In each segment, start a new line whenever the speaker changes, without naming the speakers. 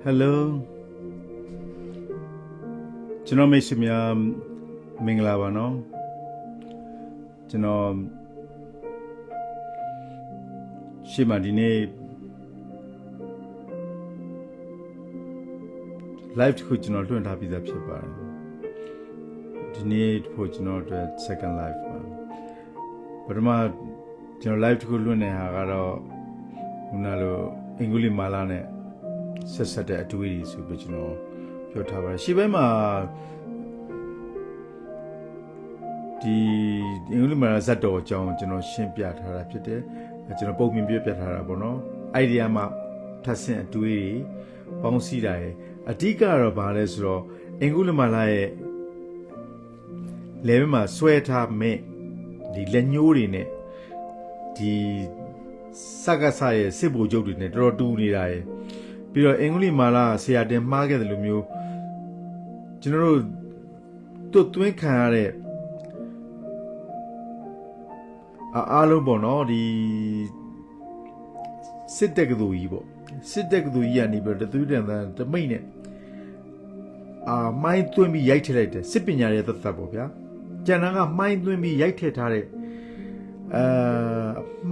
Hello ကျွန်တော်မိတ်ဆွေများမင်္ဂလာပါနော်ကျွန်တော်ရှေ့မှာဒီနေ့ live တစ်ခုကျွန်တော်လွှင့်ထားပြီးသားဖြစ်ပါတယ်ဒီနေ့ဖို့ကျွန်တော်အတွက် second live ပါပထမကျွန်တော် live တစ်ခုလွှင့်နေတာကတော့ခုနလိုအင်္ဂုလိမာလာနဲ့ဆက်တဲ့အတွေ့အကြုံဆိုပြီးကျွန်တော်ပြောထားပါတယ်ရှေ့ပိုင်းမှာဒီအင်္ဂလိပ်မှာဇတ်တော်အကြောင်းကျွန်တော်ရှင်းပြထားတာဖြစ်တယ်ကျွန်တော်ပုံပြင်ပြထားတာပေါ့နော်အိုင်ဒီယာမှာထပ်ဆင့်အတွေ့အပေါင်းစည်းတာရဲ့အဓိကတော့ဘာလဲဆိုတော့အင်္ဂလိပ်မှာလာရဲ့လေဘက်မှာဆွဲထားမဲ့ဒီလက်ညှိုးတွေနဲ့ဒီစကားဆရဲ့စစ်ဗိုလ်ချုပ်တွေနဲ့တော်တော်တူနေတာရဲ့ပြီးတော့အင်္ဂလိပ်မှာလာဆရာတင်မှားခဲ့တယ်လို့မျိုးကျွန်တော်တို့သွင်းခံရတဲ့အားလုံးပေါ့နော်ဒီစစ်တက်ကတူကြီးပေါ့စစ်တက်ကတူကြီးကနေပြီးတော့တမိတ်နဲ့မိုင်းသွင်းပြီးရိုက်ထည့်လိုက်တယ်စစ်ပညာရဲ့သက်သက်ပေါ့ဗျာကျန်တာကမိုင်းသွင်းပြီးရိုက်ထည့်ထားတဲ့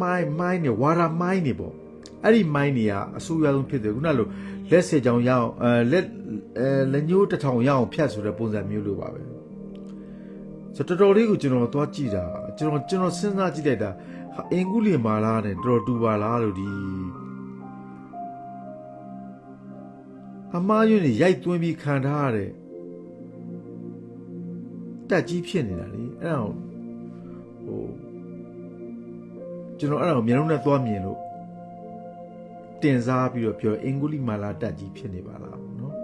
မိုင်းနဲ့ဝါရာမိုင်းနေပေါ့အဲ့ဒီမိုင်းတွေကအဆိုးရွားဆုံးဖြစ်တယ်ခုနလိုလက်စစ်ကြောင်ရအောင်လက်ညှိုးတစ်ထောင်ရအောင်ဖြတ်ဆိုတဲ့ပုံစံမျိုးလိုပါပဲဆိုတော့တော်တော်လေးကိုကျွန်တော်သွားကြည့်တာကျွန်တော်စဉ်းစားကြည့်လိုက်တာအင်္ဂုလိမာလာနဲ့တော်တော်တူပါလားလို့ဒီအမားယွန်းနေရိုက်သွင်းပြီးခံထားရတဲ့တက်ကြီးဖြစ်နေတာလေအဲ့ဒါကျွန်တော်အဲ့ဒါကိုမျက်လုံးနဲ့သွားမြင်လို့တင်စားပြီးတော့ပြောအင်္ဂုလိမာလာတက်ကြီးဖြစ်နေပါလားနော်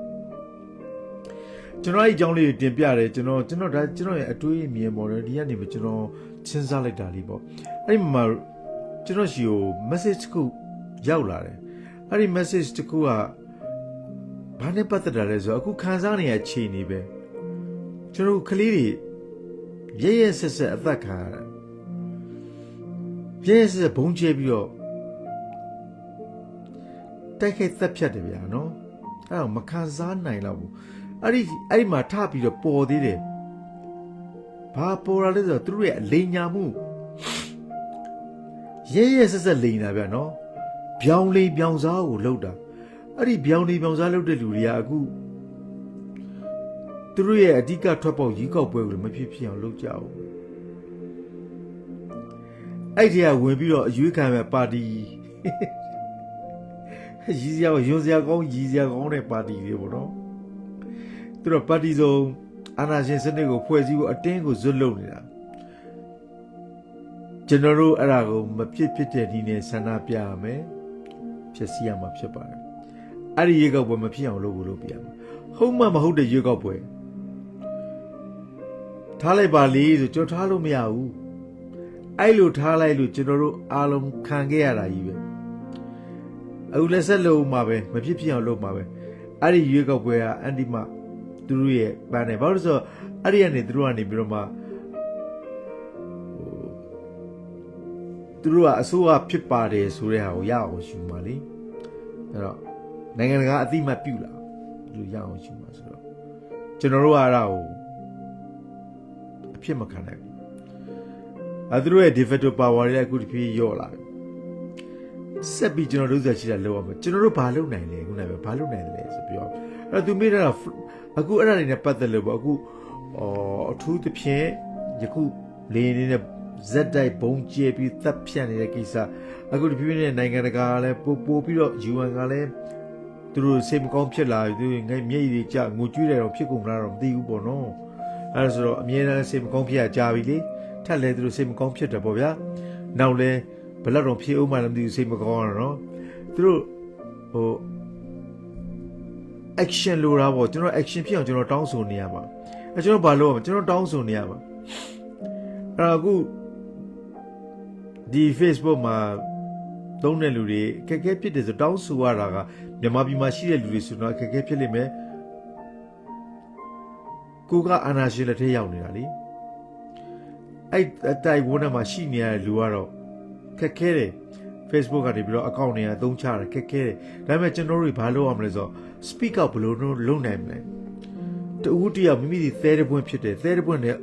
ကျွန်တော်အဲ့အကြောင်းလေးတင်ပြတယ်ကျွန်တော်ရဲ့အတွေးအမြင်ပေါ်တယ်ဒီကနေပဲကျွန်တော်စဉ်းစားလိုက်တာလေးပေါ့အဲ့ဒီမှာကျွန်တော်ရှိကို message တစ်ခုရောက်လာတယ်အဲ့ဒီ message တစ်ခုကဘာနဲ့ပတ်သက်တာလဲဆိုတော့အခုခံစားနေရခြေနေပဲကျွန်တော်ကလေးတွေရဲဆက်အသက်ခံရရဲဆက်ဘုံကျဲပြီးတော့တိုက်ခိုက်သက်ဖြတ်တယ်ဗျာနော်အဲ့တော့မခံစားနိုင်တော့ဘူးအဲ့ဒီမှာထပြီးတော့ပေါ်သေးတယ်ဘာပေါ်လာလဲဆိုတော့သူတို့ရဲ့အလိမ်ညာမှုရဲဆက်လိမ်တာဗျာနော်ပြောင်းလိမ်ပြောင်းစားကိုလှုပ်တာအဲ့ဒီပြောင်းလိမ်ပြောင်းစားလှုပ်တဲ့လူတွေကအခုသူတို့ရဲ့အဓိကထွက်ပေါက်ရီးကောက်ပွဲကိုမဖြစ်အောင်လုပ်ကြအောင်အဲ့ဒီကဝင်ပြီးတော့အရွေးခံမဲ့ပါတီရည်စရာရုံစရာကောင်းရည်စရာကောင်းတဲ့ပါတီတွေပေါ့နော်သူတို့ပါတီစုံအာဏာရှင်စနစ်ကိုဖွဲ့စည်းဖို့အတင်းကိုဇွတ်လုပ်နေတာကျွန်တော်တို့အဲ့ဒါကိုမဖြစ်တဲ့ဒီနေ့ဆန္ဒပြရမယ်ဖြစ်စီရမှာဖြစ်ပါတယ်အဲ့ဒီရေကောက်ပွဲမဖြစ်အောင်လုပ်ပြရမှာဟုတ်မှမဟုတ်တဲ့ရေကောက်ပွဲထားလိုက်ပါလေဆိုကျွန်တော်ထားလို့မရဘူးအဲ့လိုထားလိုက်လို့ကျွန်တော်တို့အားလုံးခံခဲ့ရတာကြီးပဲအခုလက်ဆက်လုံးမှာပဲမဖြစ်အောင်လုပ်မှာပဲအဲ့ဒီရွေးကောက်ပွဲကအန်တီမသူတို့ရဲ့ပန်းတယ်ဘာလို့ဆိုတော့အဲ့ဒီကနေသူတို့ကနေပြီးတော့မှသူတို့ကအစိုးရဖြစ်ပါတယ်ဆိုတဲ့ဟာကိုရအောင်ယူမှာလေအဲ့တော့နိုင်ငံတကာအသိမှတ်ပြုလာသူတို့ရအောင်ယူမှာဆိုတော့ကျွန်တော်တို့ကအဲ့ဒါကိုအဖြစ်မခံနိုင်ဘူးအဲ့သူတို့ရဲ့ de facto power တွေအခုတဖြည်းရော့လာတယ်ဆက်ပြီးကျွန်တော်တို့ဆက်ရှိတာလောက်အောင်ကျွန်တော်တို့ဘာလုပ်နိုင်လဲခုနကဘာလုပ်နိုင်တယ်လဲဆိုပြောအဲ့သူမိတာအခုအဲ့ဒါတွေနဲ့ပတ်သက်လို့ပေါ့အခုအထူးသဖြင့်ယခုလေနေနဲ့ဇက်တိုက်ဘုံကျဲပြီးတပ်ဖြတ်နေတဲ့ကိစ္စအခုဒီပြင်းနေတဲ့နိုင်ငံတကာကလည်းပို့ပြီးတော့ UN ကလည်းသူတို့စိတ်မကောင်းဖြစ်လာပြီသူငိုက်မျက်ရည်ကြငိုကြွေးတယ်တော့ဖြစ်ကုန်လားတော့မသိဘူးပေါ့နော်အဲ့ဒါဆိုတော့အမြဲတမ်းစိတ်မကောင်းဖြစ်ရကြပြီလေထက်လဲသူတို့စိတ်မကောင်းဖြစ်တယ်ပေါ့ဗျာနောက်လဲဘယ်တော့ဖြစ်အောင်မှလည်းမသိဘူးစိတ်မကောင်းရတော့သူတို့action လိုတာပေါ့ကျွန်တော် action ဖြစ်အောင်ကျွန်တော်တောင်းဆိုနေရမှာအဲကျွန်တော်ဘာလုပ်ရမလဲကျွန်တော်တောင်းဆိုနေရမှာအဲ့အခုဒီ Facebook မှာသုံးတဲ့လူတွေအခက်အခဲဖြစ်တယ်ဆိုတောင်းဆိုရတာကမြန်မာပြည်မှာရှိတဲ့လူတွေဆိုတော့အခက်အခဲဖြစ်လိမ့်မယ်ကိုကအာဏာရှင်လက်ထဲရောက်နေတာလေအဲ့တိုင်ဝန်းထဲမှာရှိနေရတဲ့လူကတော့ခက်ခဲတယ် Facebook ကနေပြီးတော့ account တွေအသုံးချတယ်ခက်ခဲတယ်ဒါပေမဲ့ကျွန်တော်တို့ဘာလုပ်ရမလဲဆိုတော့ speak out ဘယ်လိုလုပ်နိုင်မလဲတူတယောက်မိမိဒီသဲတပွင့်ဖြစ်တယ်သဲတပွင့်နဲ့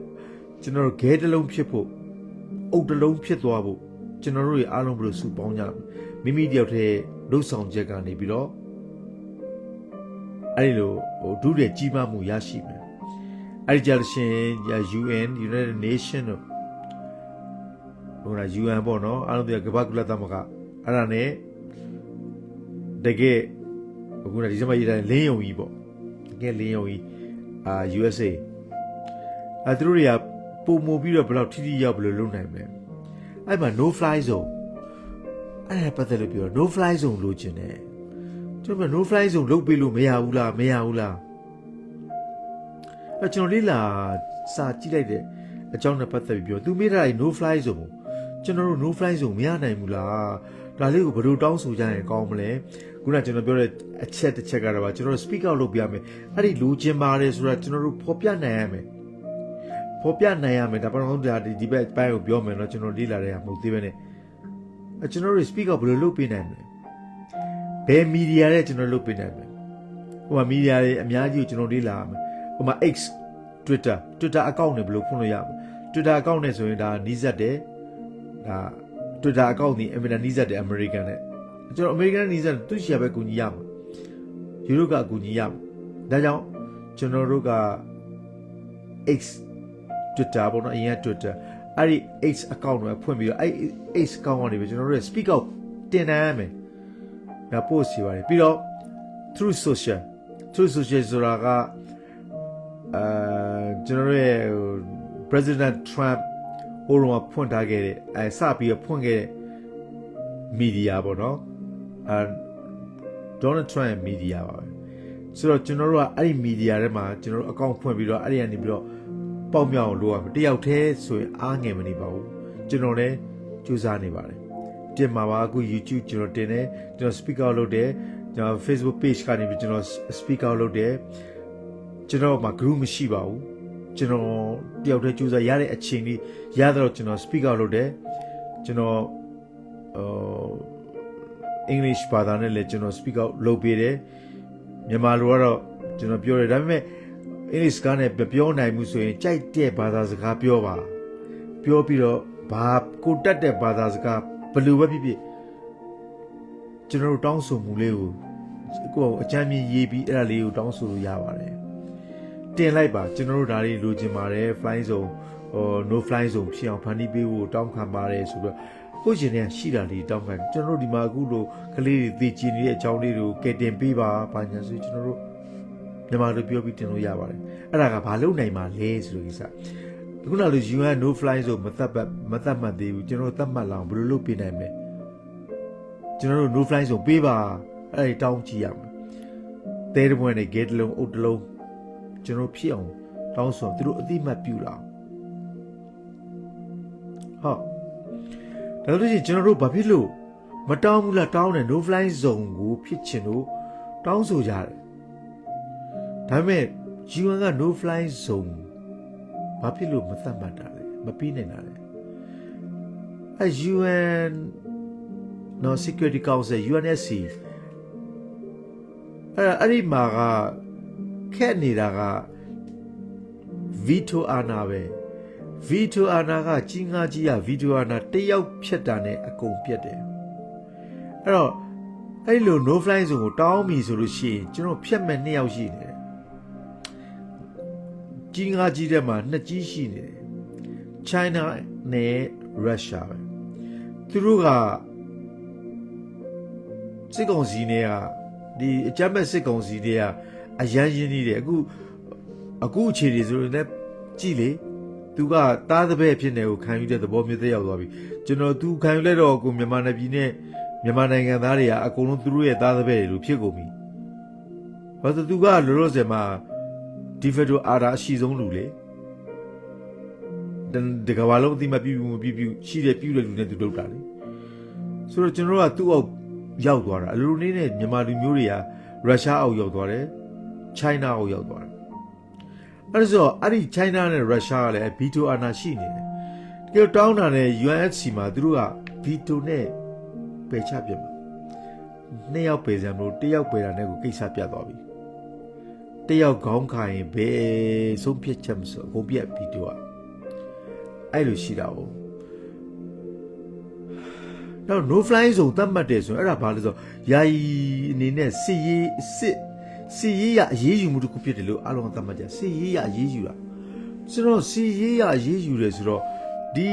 ကျွန်တော်တို့ဂဲတစ်လုံးဖြစ်ဖို့အုပ်တစ်လုံးဖြစ်သွားဖို့ကျွန်တော်တို့တွေအားလုံးဘယ်လိုစုပေါင်းကြမိမိတယောက်တည်းလှုပ်ဆောင်ချက်ကနေပြီးတော့အဲ့ဒီလိုဒုတဲ့ကြီးမားမှုရရှိမယ်အဲ့ဒီကြလို့ရှင် UN United Nation တို့ဟိုက UN ပေါ့နော်အားလုံးတွေကကမ္ဘာကုလသမဂ္ဂအဲ့ဒါနဲ့တကယ်အခုကဒီစမရေးတိုင်းလင်းယုံကြီးပေါ့တကယ်လင်းယုံကြီးUSA သူတို့တွေကပုံမူပြီးတော့ဘယ်လောက်ထိထိရောက်ဘယ်လိုလုပ်နိုင်မလဲအဲ့မှာ no fly zone အဲ့ဒါပတ်သက်လို့ပြော no fly zone လိုချင်တယ်ကျွန်တော် no fly zone လုပ်ပေးလို့မရဘူးလားအဲ့ကျွန်တော်လေးလာစာကြည့်လိုက်တဲ့အကြောင်းနဲ့ပတ်သက်ပြီးပြောသူမိတာ no fly zone ကျွန်တော်တို့ no fly zone မရနိုင်ဘူးလားဒါလေးကိုဘယ်လိုတောင်းဆိုကြရင်ကောင်းမလဲခုနကကျွန်တော်ပြောတဲ့အချက်တစ်ချက်ကတော့ကျွန်တော်တို့ speak out လုပ်ပြမယ်အဲ့ဒီလိုချင်ပါတယ်ဆိုတာကျွန်တော်တို့ဖော်ပြနိုင်ရမယ်ဒါပထမဆုံးဒီဘက်ပိုင်းကိုပြောမယ်เนาะကျွန်တော်လေ့လာတဲ့ဟာမဟုတ်သေးပဲနဲ့ကျွန်တော်တို့ speak out ဘယ်လိုလုပ်ပေးနိုင်မလဲဘယ်မီဒီယာနဲ့ကျွန်တော်လုပ်ပေးနိုင်မလဲဟိုမှာမီဒီယာတွေအများကြီးကိုကျွန်တော်လေ့လာရမယ်ဟိုမှာ X Twitter account တွေဘယ်လိုဖွင့်လို့ရမလဲ Twitter account နဲ့ဆိုရင်ဒါနီးစပ်တယ်ဒါ Twitter account ဒီအမေရိကန်နီးစပ်တယ်အမေရိကန်နဲ့ကျွန်တော်အမေရိကန်နီးစပ်သူရှာပဲကူညီရမှာယူရိုကအကူညီရမှာဒါကြောင့်ကျွန်တော်တို့က X Twitter ပေါ့နော်အရင်က Twitter အဲ့ဒီ X account တွေဖွင့်ပြီးတော့အဲ့ X account ကနေပြီးကျွန်တော်တို့ speak out တင်နိုင်ရမယ်ဒါ post ရှိပါတယ်ပြီးတော့ through social ဆိုတာကကျွန်တော်ရဲ့ President Trump ဟိုတော့ဖွင့်ထားခဲ့တဲ့စပြီးဖွင့်ခဲ့တဲ့ media ပေါ့နော်Donald Trump media ပါပဲဆိုတော့ကျွန်တော်တို့ကအဲ့ဒီ media ထဲမှာကျွန်တော်တို့ account ဖွင့်ပြီးတော့အဲ့ဒီကနေပြီးတော့ပေါက်မြောက်အောင်လုပ်ရမယ်တယောက်တည်းဆိုရင်အားငယ်မနေပါဘူးကျွန်တော်လည်းကြိုးစားနေပါတယ်တင်ပါပါအခု YouTube ကျွန်တော်တင်တယ်ကျွန်တော် speak out လုပ်တယ်ကျွန်တော် Facebook page ကနေပြီးကျွန်တော် speak out လုပ်တယ်ကျွန်တော်မှာ group မရှိပါဘူးကျွန်တော်တယောက်တည်းကြိုးစားရတဲ့အချိန်လေးရတော့ကျွန်တော် speak out လုပ်တယ်ကျွန်တော်English ဘာသာနဲ့လည်းကျွန်တော် speak out လုပ်ပေးတယ်မြန်မာလိုကတော့ကျွန်တော်ပြောတယ်ဒါပေမဲ့ English ကနဲ့ပြောနိုင်မှုဆိုရင်ကြိုက်တဲ့ဘာသာစကားပြောပါပြောပြီးတော့ဘာကိုတက်တဲ့ဘာသာစကားဘယ်လိုပဲဖြစ်ဖြစ်ကျွန်တော်တို့တောင်းဆိုမှုလေးကိုအကြမ်းမြင်ရေးပြီးအဲ့ဒါလေးကိုတောင်းဆိုလို့ရပါတယ်တင်လိုက်ပါကျွန်တော်တို့ဒါလေးလိုချင်ပါတယ် fly zone no fly zone ဖြစ်အောင်ဖန်တီးပေးဖို့တောင်းခံပါတယ်ဆိုတော့ကိုရှင်တွေကရှိတာလေးတောင်းခံကျွန်တော်တို့ဒီမှာအခုလိုကလေးတွေသိချင်နေတဲ့အကြောင်းလေးတွေကိုကဲတင်ပေးပါဘာညာဆိုကျွန်တော်တို့မြန်မာလိုပြောပြီးတင်လို့ရပါတယ်အဲ့ဒါကဘာလို့နိုင်မှာလဲဆိုလို့ကိစ္စအခုနောက်လို့ UN no fly zone မသတ်မှတ်သေးဘူးကျွန်တော်တို့သတ်မှတ်လာအောင်ဘယ်လိုလုပ်ပေးနိုင်မလဲကျွန်တော်တို့ no fly zone ပေးပါအဲ့ဒီတောင်းကြည့်ရမှာတဲတပွင့်နဲ့ gate လုံးအုတ်တလုံးကျွန်တော်ဖြစ်အောင်တောင်းဆိုသူတို့အတိမတ်ပြူလာဟုတ်ဒါလို့ရှိရင်ကျွန်တော်တို့ဘာဖြစ်လို့မတောင်းဘူးလားတောင်းတယ် no fly zone ကိုဖြစ်ချင်လို့တောင်းဆိုကြတယ်ဒါပေမဲ့ UN က no fly zone ဘာဖြစ်လို့မသတ်မှတ်တာလဲမပြီးနိုင်တာလဲအဲ UN no Security Council UNSC အဲ့ဒီမှာကခက်နေတာက veto အာဏာပဲ veto အာဏာကကြီးငါကြီးက veto အာဏာတယောက်ဖြတ်တာနဲ့အကုန်ပြတ်တယ်အဲ့တော့အဲ့လို no fly zone ကိုတောင်းပြီဆိုလို့ရှိရင်ကျွန်တော်ဖြတ်မဲ့2ယောက်ရှိနေတယ်ကြီးငါကြီးတဲ့မှာ2ကြီးရှိနေတယ် China နဲ့ Russia ပဲသူတို့ကစစ်ကောင်စီနဲ့ကဒီအကြမ်းဖက်စစ်ကောင်စီတွေကအရန်ရင်းနေတယ်အခုအခြေအနေဆိုရင်လည်းကြည်လေသူကတားတဲ့ဘက်ဖြစ်နေကိုခံယူတဲ့သဘောမျိုးသက်ရောက်သွားပြီကျွန်တော်သူခံယူလိုက်တော့ကိုမြန်မာပြည်နဲ့မြန်မာနိုင်ငံသားတွေကအကုန်လုံးသူတို့ရဲ့တားတဲ့ဘက်တွေလို့ဖြစ်ကုန်ပြီဘာလို့သူကလောလောဆယ်မှာဒီဖက်တိုအာရာအရှိဆုံးလူလေဒီကဘာလုံးအတိမပြူရှိတယ်ပြူတဲ့လူနဲ့သူလုပ်တာလေဆိုတော့ကျွန်တော်ကသူ့အောက်ရောက်သွားတာအလိုလေးနဲ့မြန်မာလူမျိုးတွေကရုရှားအောက်ရောက်သွားတယ်ချိုင်းနာအောက်ရောက်သွားတယ်အဲ့ဒါဆိုအဲ့ဒီချိုင်းနာနဲ့ရုရှားကလည်းဗီတိုအာဏာရှိနေတယ်တကယ်တောင်းတာနဲ့ UNSC မှာသူတို့ကဗီတိုနဲ့ ပယ်ချပြမှာနှစ်ယောက်ပယ်စံမလို့တစ်ယောက်ပယ်တာနဲ့ကိုကိစ္စပြတ်သွားပြီတစ်ယောက်ခေါင်းခိုင်ဘယ်ဆုံးဖြတ်ချက်မဆိုကိုပြက်ပြီးတော့အဲ့လိုရှိတာ哦တော့ no fly ဆိုတတ်မှတ်တယ်ဆိုရင်အဲ့ဒါဘာလဲဆိုယာယီအနေနဲ့စစ်ရေးရအရေးယူမှုတစ်ခုဖြစ်တယ်လို့အားလုံးတတ်မှတ်ကြစစ်ရေးရအရေးယူတာဆိုတော့စစ်ရေးရအရေးယူတယ်ဆိုတော့ဒီ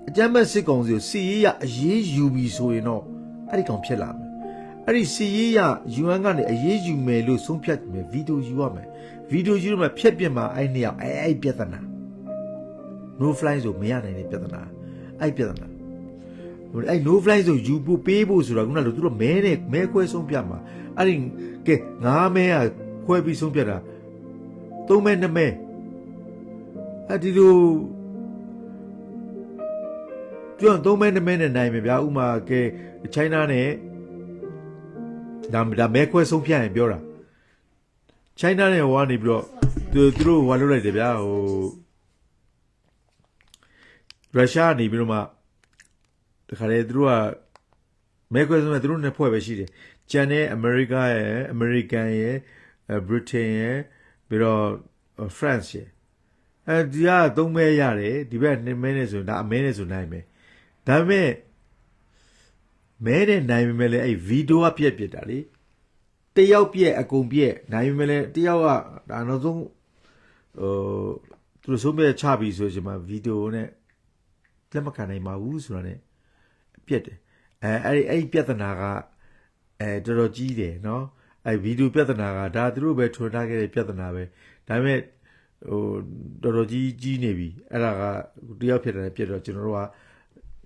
အကြမ်းမဲ့စစ်ကောင်စီကိုစစ်ရေးရအရေးယူပြီးဆိုရင်တော့အဲ့ဒီကောင်ဖြစ်လာမယ်အဲ့ဒီစစ်ရေးရ UN ကနေအရေးယူမယ်လို့ဆုံးဖြတ်မယ်ဗီဒီယိုယူရမယ်ဗီဒီယိုယူရမယ်ဖြတ်ပြမှာအဲ့နှစ်ယောက်အဲ့ပြဿနာ no fly ဆိုမရနိုင်တဲ့ပြဿနာအဲ့ပြဿနာအဲ့ no fly ဆိုယူဖို့ပေးဖို့ဆိုတော့ခုနကလို့သူတို့မဲခွဲဆုံးဖြတ်မှာအဲ့ဒီကဲ9မဲကခွဲပြီးဆုံးဖြတ်တာ3မဲ2မဲအဲ့ဒီလိုပြောရင်3မဲ2မဲနဲ့နိုင်မယ်ဗျာဥမာကဲ China နဲ့ဒါမဲခွဲဆုံးဖြတ်ရင်ပြောတာ China နဲ့ဟိုကနေပြီးတော့သူတို့ဟိုလုပ်လိုက်တယ်ဗျာဟိုရုရှားနေပြီးတော့မှတခါလေသူတို့ကမဲခွဲဆုံးမဲ့သူတို့နဲ့ဖွဲ့ပဲရှိတယ်ကျန်တဲ့အမေရိကရဲ့အမေရိကန်ရဲ့ဗြိတိန်ရဲ့ပြီးတော့ France ရဲ့ဒီက3မဲရတယ်ဒီဘက်2မဲနဲ့ဆိုရင်ဒါအမဲနဲ့ဆိုနိုင်မယ်ဒါပေမဲ့မဲနဲ့နိုင်ပေမဲ့လည်းအဲ့ဗီဒီယိုကပြက်တာလေတယောက်ပြက်အကုန်ပြက်နိုင်ပေမဲ့လည်းတယောက်ကဒါနောက်ဆုံးသူတို့ဆုံးပြချပြီးဆိုချင်မှာဗီဒီယိုနဲ့လက်မခံနိုင်ပါဘူးဆိုတာ ਨੇ ပြက်တယ်အဲ့ပြဿနာကတော်တော်ကြီးတယ်เนาะအဲ့ဗီဒီယိုပြဿနာကဒါသူတို့ပဲထွန်းထားခဲ့တဲ့ပြဿနာပဲဒါပေမဲ့ဟိုတော်တော်ကြီးနေပြီအဲ့ဒါကတယောက်ဖြစ်တယ်ပြက်တော့ကျွန်တော်တို့က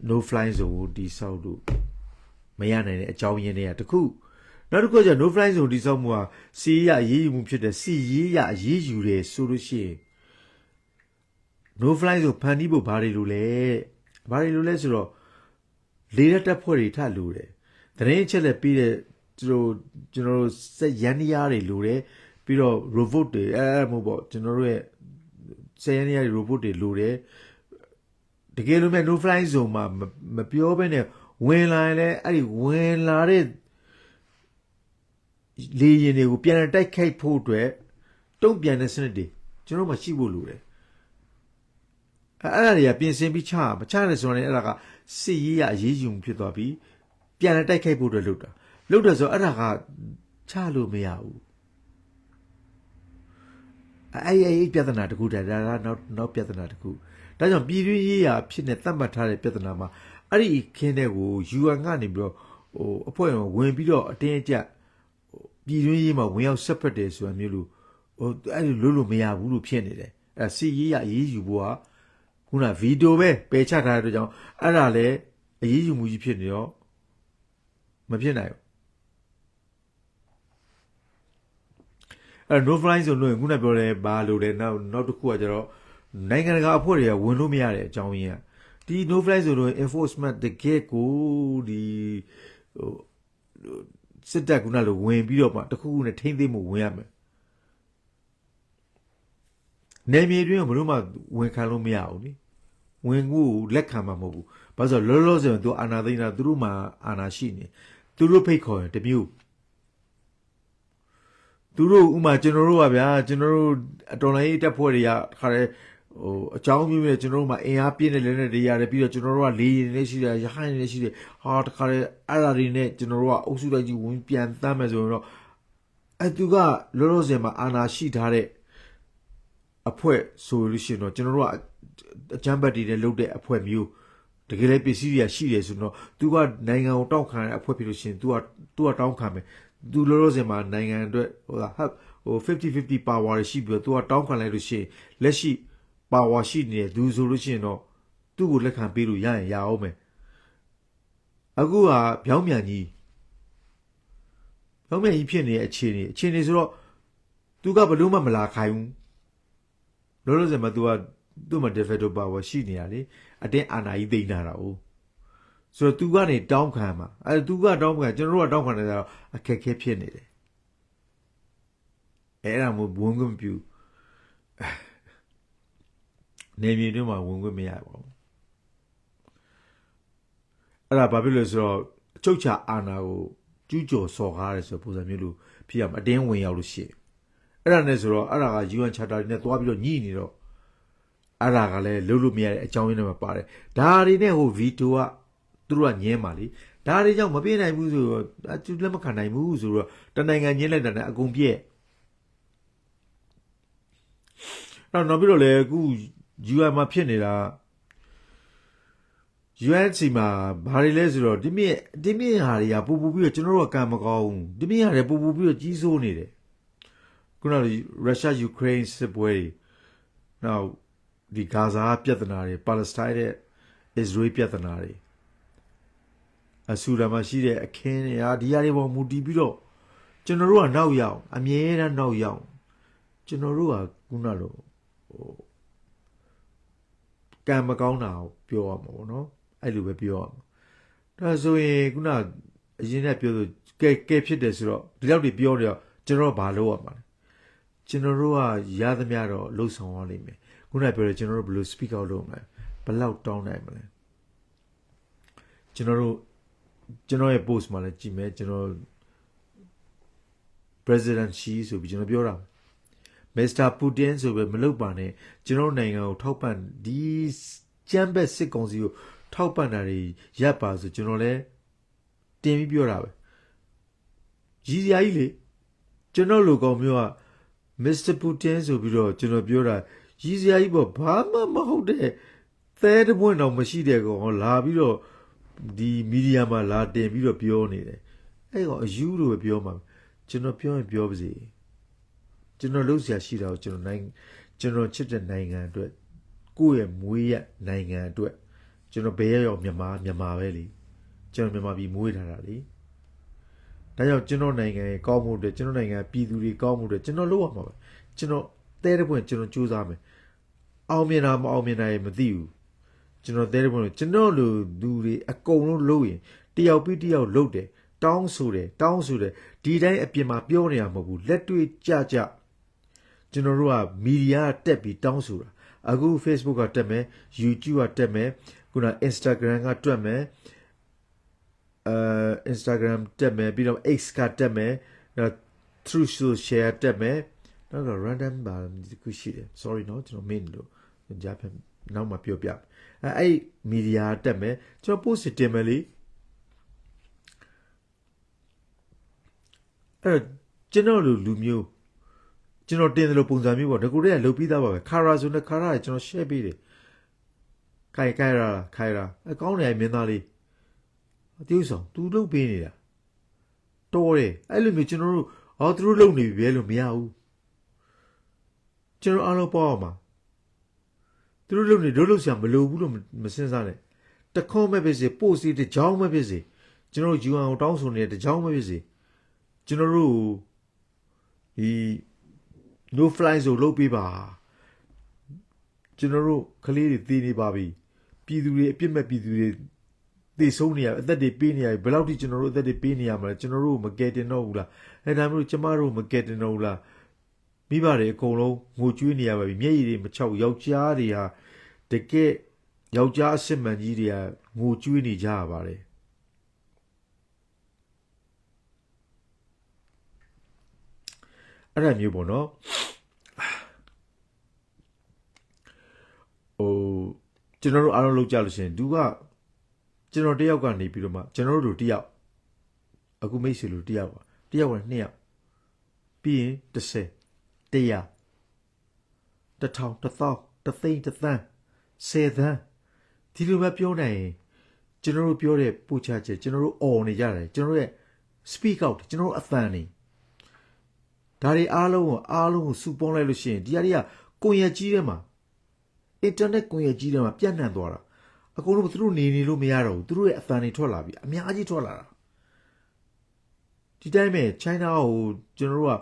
no fly ဆိုဒီဆောက်လို့မရနိုင်တဲ့အကြောင်းရင်းတွေကတခုနောက်တစ်ခုကျ no fly ဆိုဒီဆောက်မှုဟာစီးရအရေးယူမှုဖြစ်တဲ့စီရေးရအရေးယူတယ်ဆိုလို့ရှိရင် no fly ဆိုဖန်တီးဖို့ဘာတွေလိုလဲဆိုတော့လေရက်တက်ဖွဲ့တွေထလိုတယ်သတင်းချက်လက်ပြီးတဲ့ကျွန်တော်တို့စက်ရန်နီယာတွေလိုတယ်ပြီးတော့ robot တွေမဟုတ်ပေါ့ကျွန်တော်တို့ရဲ့စက်ရန်နီယာတွေ robot တွေလိုတယ်တကယ်လို့မဲ့ no fly zone မှာမပြောဘဲနဲ့ဝင်လာရင်လည်းအဲ့ဒီဝင်လာတဲ့လေယာဉ်တွေကိုပြန်တိုက်ခိုက်ဖို့အတွက်တုံ့ပြန်တဲ့စနစ်တွေကျွန်တော်မှရှိဖို့လိုတယ်အဲ့ဒါတွေကပြင်ဆင်ပြီးချတယ်ဆိုရင်အဲ့ဒါကစစ်ရေးရအရေးယူဖြစ်သွားပြီးပြန်တိုက်ခိုက်ဖို့အတွက်လုပ်တယ်ဆိုအဲ့ဒါကချလို့မရဘူးအဲ့ပြဿနာတခုတည်းဒါကနောက်ပြဿနာတခုဒါကြောင့်ပြည်တွင်းရေးရာဖြစ်နေသတ်မှတ်ထားတဲ့ပြဿနာမှာအဲ့ဒီခင်းတဲ့ကို UN ကနေပြီးတော့ဟိုအဖွဲ့ဝင်ပြီးတော့အတင်းအကျပ်ပြည်တွင်းရေးမှာဝင်ရောက်ဆက်ဖက်တယ်ဆိုတာမျိုးလို့ဟိုအဲ့လိုလို့မရဘူးလို့ဖြစ်နေတယ်အဲ့စစ်ရေးရအရေးယူဖို့ကခုနဗီဒီယိုပဲပယ်ချထားတဲ့အတွက်ကြောင့်အဲ့ဒါလည်းအရေးယူမှုကြီးဖြစ်နေတော့မဖြစ်နိုင်ဘူးအဲ့ no fly ဆိုလို့ခုနပြောတယ်ဘာလို့လဲနောက်တစ်ခုကကျတော့နိုင်ငံတကာအဖွဲ့တွေကဝင်လို့မရတဲ့အကြောင်းရင်းကဒီ no fly ဆိုလို့ enforcement တကယ်ကိုဒီဟိုစစ်တပ်ကလည်းဝင်ပြီးတော့မှတခုခုနဲ့ထိမ့်သိမ်းမှုဝင်ရမယ်နေမြေတွင်းကဘယ်လို့မှဝင်ခံလို့မရဘူးလေဝင်ကိုလက်ခံမှာမဟုတ်ဘူးဘာလို့လဲလောဆိုရင်သူအာနာသိန်းတာသူတို့မှာအာနာရှိနေသူတို့ဖိတ်ခေါ်ရင်တမျိုးသူတို့ဥမာကျွန်တော်တို့ကဗျာကျွန်တော်တို့အတော်လိုင်းတက်ဖွဲ့တွေကခါရဲဟိုအကြောင်းမျိုးနဲ့ကျွန်တော်တို့မှာအင်အားပြည့်တဲ့လက်နဲ့တွေရတယ်ပြီးတော့ကျွန်တော်တို့ကလေရင်နဲ့ရှိတယ်ရဟိုင်းနဲ့ရှိတယ်ဟာတခါရဲအဲ့ဒါတွေနဲ့ကျွန်တော်တို့ကအုပ်စုလိုက်ကြီးဝင်ပြန်တမ်းမယ်ဆိုရင်တော့အဲ့သူကလောဆယ်မှာအာနာရှိထားတဲ့အဖွဲ့ဆိုလို့ရှိရင်တော့ကျွန်တော်တို့ကအကြမ်းဖက်တွေနဲ့လုပ်တဲ့အဖွဲ့မျိုးတကယ်လည်းပစ္စည်းတွေရှိတယ်ဆိုတော့သူကနိုင်ငံကိုတောက်ခံတဲ့အဖွဲ့ဖြစ်လို့ရှိရင် तू ကတောင်းခံမယ်သူလောဆယ်မှာနိုင်ငံအတွက်ဟို50-50 power ရှိပြီးတော့ तू ကတောင်းခံလိုက်လို့ရှိရင်လက်ရှိ power ရှိနေတယ်သူဆိုလို့ရှိရင်တော့သူ့ကိုလက်ခံပေးလို့ရရင်ရအောင်မယ်အခုကပြောင်းပြန်ကြီးဖြစ်နေတဲ့အခြေအနေဆိုတော့ तू ကဘလို့မှမလာခိုင်းဘူးလောဆယ်မှာ तू ကသူ့မှာ defective power ရှိနေရလေအတင်းအာဏာကြီးသိမ်းထားတာ哦ဆိုတော့ तू ကနေတောင်းခံမှာအဲ तू ကတောင်းခံကျွန်တော်တို့ကတောင်းခံနေတာတော့အခက်ခဲဖြစ်နေတယ်အဲ့ဒါမျိုးဝင်ခွင့်မပြုနေမြေတွင်းမှာဝင်ခွင့်မရပါဘူး အဲ့ဒါဘာဖြစ်လို့ဆိုတော့အချုပ်ချာအာဏာကိုကျူးကျော်စော်ကားရဲဆိုပုံစံမျိုးလို့ဖြစ်ရမှာအတင်းဝင်ရောက်လို့ရှိရင်အဲ့ဒါနဲ့ဆိုတော့အဲ့ဒါက UN Charter တွေနဲ့တွားပြီးတော့ညှိနေတော့အဲ့ဒါကလည်းလုံးလို့မရတဲ့အကြောင်းရင်းတွေမှာပါတယ်ဒါတွေနဲ့ဟိုဗီတိုကသူတို့ကညင်းပါလေဒါတွေကြောင့်မပြေးနိုင်ဘူးဆိုတော့သူလက်မခံနိုင်ဘူးဆိုတော့တနိုင်ငံညင်းလိုက်တာနဲ့အကုန်ပြည့်အဲ့တော့ပြီးတော့လေအခု UN မှာဖြစ်နေတာUNC မှာဘာတွေလဲဆိုတော့ဒီမြင့်ဟာတွေကပူပြီးတော့ကျွန်တော်တို့ကကံမကောင်းဘူးဒီမြင့်ဟာတွေပူပြီးတော့ကြီးစိုးနေတယ်ခုနကရုရှားယူကရိန်းစစ်ပွဲတွေနောက်ဒီဂါဇာပြဿနာတွေပါလက်စတိုင်းနဲ့အစ္စရေးပြဿနာတွေအဆူဒါမှာရှိတဲ့အခင်းတွေဟာဒီဟာတွေပေါ်မူတည်ပြီးတော့ကျွန်တော်တို့ကနောက်ရောက်အမြဲတမ်းနောက်ရောက်ကျွန်တော်တို့ကခုနလိုကံမကောင်းတာကိုပြောရမှာပေါ့နော်အဲ့လိုပဲပြောရမှာဒါဆိုရင်ခုနအရင်ကပြောဆိုကဲဖြစ်တယ်ဆိုတော့ဒီလောက်တွေပြောနေတော့ကျွန်တော်ဘာလုပ်ရမှာလဲကျွန်တော်တို့ကရသမျှတော့လှုပ်ဆောင်ရလိမ့်မယ်ခုနပြောတယ်ကျွန်တော်တို့ဘယ်လို speak out လုပ်မလဲဘယ်လောက်တောင်းနိုင်မလဲကျွန်တော်ရဲ့ post မှာလည်းကြည့်မယ်ကျွန်တော် President Xi ဆိုပြီးကျွန်တော်ပြောတာMr. Putin ဆိုပဲမလုပ်ပါနဲ့ကျွန်တော်နိုင်ငံကိုထောက်ပံ့ဒီကျမ်းဘက်စစ်ကောင်စီကိုထောက်ပံ့တာတွေရပ်ပါဆိုကျွန်တော်လည်းတင်ပြီးပြောတာပဲရည်စရာကြီးလေကျွန်တော်လူကောင်မျိုးက Mr. Putin ဆိုပြီးတော့ကျွန်တော်ပြောတာရည်စရာကြီးပေါ့ဘာမှမဟုတ်တဲ့သဲတပွင့်တော့မရှိတဲ့ကောင်လာပြီးတော့ဒီမီဒီယာမှာလာတင်ပြီးတော့ပြောနေတယ်အဲ့ကောင်အယူလို့ပဲပြောမှာကျွန်တော်ပြောရင်ပြောပါစေကျွန်တော်လုပ်စရာရှိတာကိုကျွန်တော်ချစ်တဲ့နိုင်ငံအတွက်ကိုယ့်ရဲ့မွေးရနိုင်ငံအတွက်ကျွန်တော်ဘယ်ရောက်မြန်မာပဲလေကျွန်တော်မြန်မာပြည်မွေးထားတာလေဒါကြောင့်ကျွန်တော်နိုင်ငံရဲ့ကောင်းမှုအတွက်ကျွန်တော်နိုင်ငံပြည်သူတွေကောင်းမှုအတွက်ကျွန်တော်လုပ်ရမှာပဲကျွန်တော်တဲတဲ့ပွင့်ကျွန်တော်စူးစမ်းမယ်အောင်မြင်တာမအောင်မြင်တာရေမသိဘူးကျွန်တော်တဲတဲ့ပွင့်ကျွန်တော်လူတွေအကုန်လုံးလုပ်ရင်တယောက်ပြီးတယောက်လုပ်တယ်တောင်းဆိုတယ်ဒီတိုင်းအပြင်မှာပြောနေရမှာမဟုတ်ဘူးလက်တွေ့ကြကျွန်တော်တို့ကမီဒီယာတက်ပြီးတောင်းဆိုတာအခု Facebook ကတက်မယ် YouTube ကတက်မယ်ခုန Instagram ကတက်မယ်Instagram တက်မယ်ပြီးတော့ X ကတက်မယ် True Social တက်မယ်နောက်က random ဘာခုရှိတယ် sorry နော်ကျွန်တော်မင်းလို့ကြားဖက်နောက်မှပြောပြအဲ့မီဒီယာတက်မယ်ကျွန်တော် post တင်မယ်လေအဲ့ကျွန်တော်လူမျိုးကျွန်တော်တင်တယ်လို့ပုံစံမျိုးပေါ့ငါကိုတည်းကလုပ်ပြီးသားပါပဲခါရာဆိုနဲ့ခါရာကျွန်တော် share ပေးတယ်ခိုင်ရာအကောင်းတယ်မင်းသားလေးအတူဆောင်သူလုပ်ပေးနေတာတော်တယ်အဲ့လိုမျိုးကျွန်တော်တို့သူတို့လုပ်နေပြီပဲလို့မရဘူးကျွန်တော်အားလုံးပေါ့အောင်ပါသူတို့လုပ်နေလုပ်ဆရာမလိုဘူးလို့မစင်စားနဲ့တခွန်းမဲ့ဖြစ်စေပို့စီတကြောင်းမဲ့ဖြစ်စေကျွန်တော်ယူအောင်တောင်းဆိုနေတဲ့တကြောင်းမဲ့ဖြစ်စေကျွန်တော်တို့ဒီ no fly ဆိုလုပ်ပေးပါကျွန်တော်တို့ကလေးတွေတည်နေပါပြီပြည်သူတွေအပြစ်မဲ့ပြည်သူတွေတည်ဆုံးနေရအသက်တွေပေးနေရဘယ်လောက်ထိကျွန်တော်တို့အသက်တွေပေးနေရမလဲကျွန်တော်တို့မကယ်တင်တော့ဘူးလားအဲ့ဒါမျိုးကျမတို့မကယ်တင်တော့ဘူးလားမိဘတွေအကုန်လုံးငိုကြွေးနေရပါပြီမျက်ရည်တွေမချောက်ယောက်ျားတွေဟာတကယ်ယောက်ျားအစစ်မှန်ကြီးတွေကငိုကြွေးနေကြရပါတယ်အဲ့ဒါမျိုးပေါ့နော်ကျွန်တော်တို့အားလုံးလောက်ကြလို့ရှင်သူကကျွန်တော်တယောက်ကနေပြီးတော့မှကျွန်တော်တို့တယောက်အခုမိတ်ဆွေလူတယောက်က2ယောက်ပြီးရင်10 100 1000 1000 1000 1000 10သန်းဒီလိုပဲပြောနိုင်ရင်ကျွန်တော်တို့ပြောတဲ့ပို့ချချက်ကျွန်တော်တို့អော်နေကြတယ်ကျွန်တော်တို့ရဲ့ speak out ကျွန်တော်တို့အသံနေဒါတွေအားလုံးကိုစုပေါင်းလိုက်လို့ရှိရင်ဒီဟာတွေကကွန်ရက်ကြီးထဲမှာအင်တာနက်ကွန်ရက်ကြီးထဲမှာပြန့်နှံ့သွားတာအကုန်လုံးသူတို့နေလို့မရတော့ဘူးသူတို့ရဲ့အသံတွေထွက်လာပြီအများကြီးထွက်လာတာဒီတိုင်းပဲ China ကိုကျွန်တော်တို့က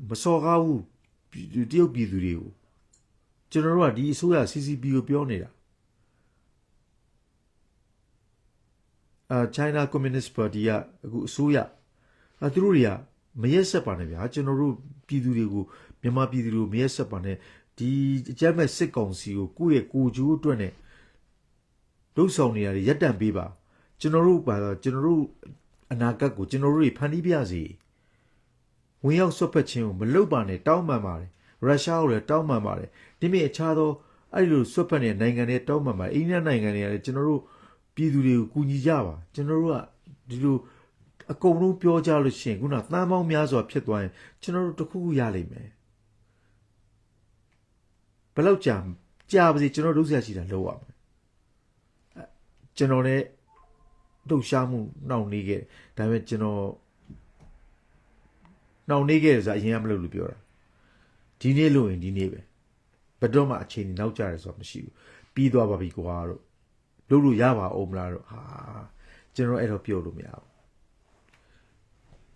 မစော်ကားဘူးတရုတ်ပြည်သူတွေကိုကျွန်တော်တို့ကဒီအစိုးရ CCP ကိုပြောနေတာChina Communist Party ကအခုအစိုးရသူတို့တွေကမရက်ဆက်ပါနဲ့ဗျာကျွန်တော်တို့ပြည်သူတွေကိုမြန်မာပြည်သူတွေကိုမရက်ဆက်ပါနဲ့ဒီအကြမ်းမဲ့စစ်ကောင်စီကိုကိုယ့်ရဲ့ကိုကြိုးအတွက်နဲ့လှုပ်ဆောင်နေရတယ်ရပ်တန့်ပေးပါ ကျွန်တော်တို့ပါတော့ကျွန်တော်တို့အနာဂတ်ကိုကျွန်တော်တို့ဖန်တီးပြစီဝင်ရောက်ဆွတ်ဖက်ခြင်းကိုမလုပ်ပါနဲ့တောင်းပန်ပါတယ်ရုရှားကိုလည်းတောင်းပန်ပါတယ်ဒီမြင့်အခြားသောအဲ့လိုဆွတ်ဖက်နေတဲ့နိုင်ငံတွေတောင်းပန်ပါတယ်အိန္ဒိယနိုင်ငံတွေကလည်းကျွန်တော်တို့ပြည်သူတွေကိုကူညီကြပါကျွန်တော်တို့ကဒီလိုအကုန်လုံးပြောကြလို့ရှိရင်ခုနသန်းပေါင်းများစွာဖြစ်သွားရင်ကျွန်တော်တို့တစ်ခုခုရလိမ့်မယ်ဘယ်လောက်ကြာပါစေကျွန်တော်တို့ဆရာရှိတာလုပ်ရမယ်ကျွန်တော်လည်းလှုပ်ရှားမှုနှောင့်နှေးခဲ့ဒါပေမဲ့ကျွန်တော်နှောင့်နှေးခဲ့တယ်ဆိုအရင်ကမလုပ်လို့ပြောတာဒီနေ့လို့ရင်ဒီနေ့ပဲဘယ်တော့မှအချိန်နောက်ကျတယ်ဆိုတာမရှိဘူးပြီးသွားပါပြီကွာတို့လုပ်လို့ရပါအောင်မလားတို့ဟာကျွန်တော်အဲ့တော့ပြောလို့မရဘူး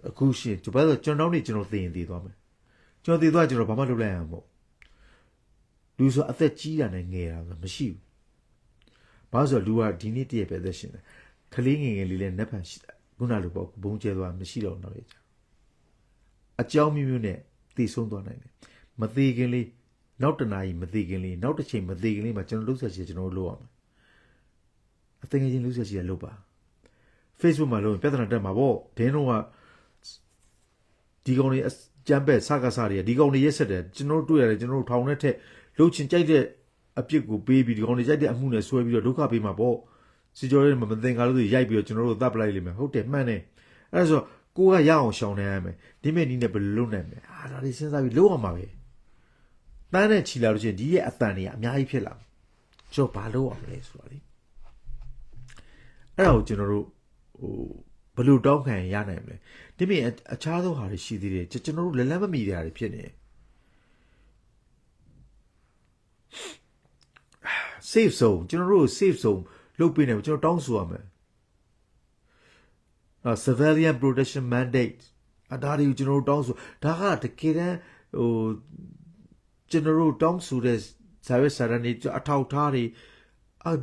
အခုရှင်ဒီဘက်တော့ကျွန်တော်နေကျွန်တော်သိရင်သိသွားမယ်ကျွန်တော်သိသွားကျွန်တော်ဘာမှလုပ်လိုက်ရမှာမဟုတ်လူဆိုအသက်ကြီးတာနဲ့ငယ်တာမရှိဘူးဘာလို့ဆိုလူကဒီနေ့တည့်ရပဲအသက်ရှင်တယ်ခလေးငယ်ငယ်လေးလည်းနက်ဖန်ရှိတာခုနလိုပေါ့ဘုံကျဲသွားမရှိတော့တော့ရကြအကြောင်းမျိုးမျိုးနဲ့တည်ဆုံးသွားနိုင်တယ်မသေးခင်လေးနောက်တနာရီမသေးခင်လေးနောက်တစ်ချိန်မသေးခင်လေးမှာကျွန်တော်လှုပ်ဆက်ချင်ကျွန်တော်လုပ်ရမှာအသိငယ်ချင်းလှုပ်ဆက်ချင်လုပ်ပါ Facebook မှာလုပ်ရင်ပြဿနာတက်မှာပေါ့ဒင်းတော့ကဒီကောင်တွေကြမ်းပဲစကားစားတွေကဒီကောင်တွေရက်ဆက်တယ်ကျွန်တော်တွေ့ရတယ်ကျွန်တော်ထောင်နဲ့ထက်လှုပ်ချင်ကြိုက်တဲ့အပြစ်ကိုပေးပြီးဒီကောင်တွေကြိုက်တဲ့အမှုနဲ့ဆွဲပြီးတော့ဒုက္ခပေးမှာပေါ့စီကျော်ရဲမသင်္ကာလို့ရိုက်ပြီးတော့ကျွန်တော်တို့သတ်ပလိုက်လိမ့်မယ်ဟုတ်တယ်မှန်တယ်အဲ့ဒါဆိုကိုကရအောင်ရှောင်နေရမယ်ဒီမဲ့နီးနဲ့ဘယ်လိုလုပ်နိုင်မလဲဒါတွေစဉ်းစားပြီးလုပ်အောင်ပါပဲတန်းနဲ့ချီလာလို့ရှိရင်ဒီရဲ့အတန်တွေကအများကြီးဖြစ်လာကျွန်တော်ဘာလုပ်အောင်လဲဆိုတာလေအဲ့ဒါကိုကျွန်တော်တို့ဘယ်လိုတောင်းခံရနိုင်မလဲဒီမဲ့အခြားသောဟာတွေရှိသေးတယ်ကျွန်တော်တို့လက်လက်မမီတဲ့ဟာတွေဖြစ်နေsafe zone ကျွန်တော်တို့ safe zone လုပ်ပေးနေကျွန်တော်တောင်းဆိုရမယ်civilian protection mandate ဒါတွေကိုကျွန်တော်တို့တောင်းဆိုဒါကတကယ်တမ်းကျွန်တော်တို့တောင်းဆိုတဲ့ဇာဝတ်စာရန်တွေအထောက်ထားတွေ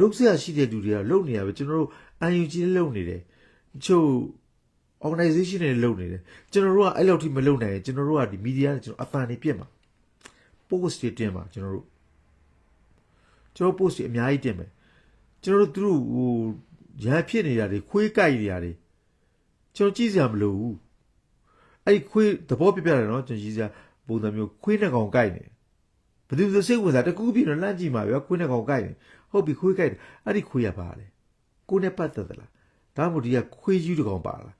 ဒုက္ခရရှိတဲ့လူတွေကလုပ်နေရပဲကျွန်တော်တို့ UNG နဲ့လုပ်နေတယ်ချို့ organization တွေလုပ်နေတယ်ကျွန်တော်တို့ကအဲ့လောက်ထိမလုပ်နိုင်ရင်ကျွန်တော်တို့ကဒီ media နဲ့ကျွန်တော်အသံတွေပြစ်မှာ post တွေတင်မှာကျွန်တော် post တွေအများကြီးတင်မယ်ကျွန်တော်တို့သူတို့ရန်ဖြစ်နေတာတွေခွေးကြိုက်နေတာတွေကျွန်တော်ကြည့်စရာမလိုဘူးအဲ့ခွေးသဘောပြပြတယ်နော်ကျွန်တော်ကြည့်စရာပုံစံမျိုးခွေးနှစ်ကောင်ကြိုက်နေဘယ်သူစိတ်ဝင်စားတကူပြီးတော့လန့်ကြည့်မှာဗျာခွေးနှစ်ကောင်ကြိုက်နေဟုတ်ပြီခွေးကြိုက်တယ်အဲ့ဒီခွေးရပါလေကိုနဲ့ပတ်သက်သလားဒါမှမဟုတ်ဒီကခွေးယူတစ်ကောင်ပါလား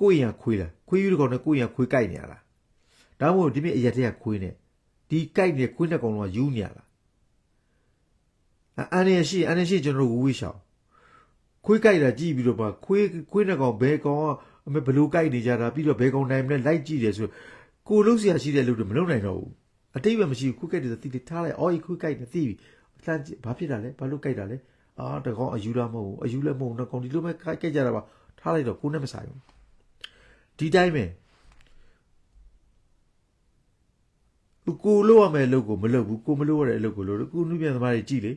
ကိုရင်ခွေးလားခွေးယူတစ်ကောင်နဲ့ကိုရင်ခွေးကြိုက်နေရလားဒါမှမဟုတ်ဒီမြအရက်တည်းကခွေးနဲ့ဒီကြိုက်နေခွေးနှစ်ကောင်လုံးကယူနေရလားအနေရှိကျွန်တော်တို့ဝေးရှောင်ခွေးကြိုက်တာကြည့်ပြီးတော့ပါခွေးနှစ်ကောင်ဘဲကောင်အမေဘလူးကြိုက်နေကြတာပြီးတော့ဘဲကောင်နိုင်မလဲလိုက်ကြည့်တယ်ဆိုကိုလုံးစရာရှိတဲ့လူတွေမလုပ်နိုင်တော့ဘူးအတိတ်ပဲမရှိဘူးခွေးကြိုက်တယ်သိထားလိုက်အော်ခွေးကြိုက်တယ်သိပြီအလှမ်းဘာဖြစ်တာလဲဘာလို့ကြိုက်တာလဲတကောင်အယူလားမဟုတ်ဘူးအယူလည်းမဟုတ်ဘူးကောင်ဒီလိုပဲကြိုက်ကြတာပါထားလိုက်တော့ကိုနဲ့မဆိုင်ဘူးဒီတိုင်းပဲကိုလို့ရမယ်လို့ကိုမလုပ်ဘူးကိုမလို့ရတဲ့အလုပ်ကိုလို့ကိုနုပြန်သမားတွေကြည့်လေ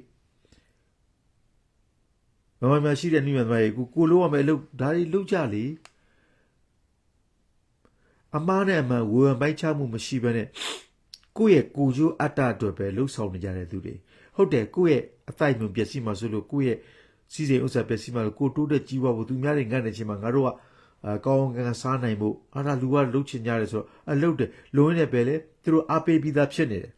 မမရှိတဲ့နှိမ့်သမားတွေကိုလို့ရမယ်အလုပ်ဒါတွေလုပ်ကြလေအမားနဲ့အမှန်ဝေဝံပိုက်ချမှုမရှိဘဲနဲ့ကိုယ့်ရဲ့ကိုကျိုးအတ္တအတွက်ပဲလှုပ်ဆောင်နေကြတဲ့သူတွေဟုတ်တယ်ကိုယ့်ရဲ့အသိဉာဏ်ပျက်စီးမှဆိုလို့ကိုယ့်ရဲ့စီစဉ်ဥစ္စာပျက်စီးမှလို့ကိုတိုးတဲ့ကြီးပွားဖို့သူများတွေငတ်နေချင်းမှာငါတို့ကကောင်းကောင်းစားနိုင်ဖို့ဒါလူကလှုပ်ချင်ကြတယ်ဆိုတော့လှုပ်တယ်လုံရင်းနဲ့ပဲလေသူတို့အားပေးပြီးသားဖြစ်နေတယ်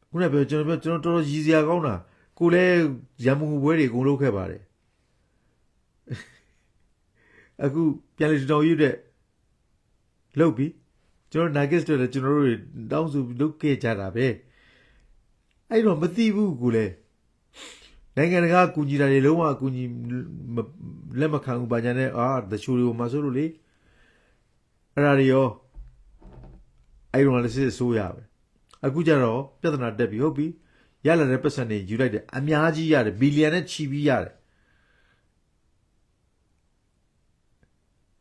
ခုနကပြောကျွန်တော်တော်တော်ရည်စရာကောင်းတာကိုလည်းရံမှုပွဲတွေအကုန်လုပ်ခဲ့ပါတယ်အခုပြန်လေတော်ရွတဲ့လုပ်ပြီးကျွန်တော် nuggets တွေလည်းကျွန်တော်တို့တောင်းဆိုလုပ်ခဲ့ကြတာပဲအဲ့တော့မသိဘူးကိုလည်းနိုင်ငံတကာကူညီတာတွေလုံးဝအကူညီလက်မခံဘူးဘာညာနဲ့တချို့တွေကိုမဆိုးလို့လေအဲ့ဒါတွေရောအဲ့တော့လည်းစစ်ဆိုးရပဲအခုကျတော့ပြဿနာတက်ပြီဟုတ်ပြီရလာတဲ့ပတ်စံတွေယူလိုက်တယ်အများကြီးရတယ်ဘီလီယံနဲ့ချီပြီးရတယ်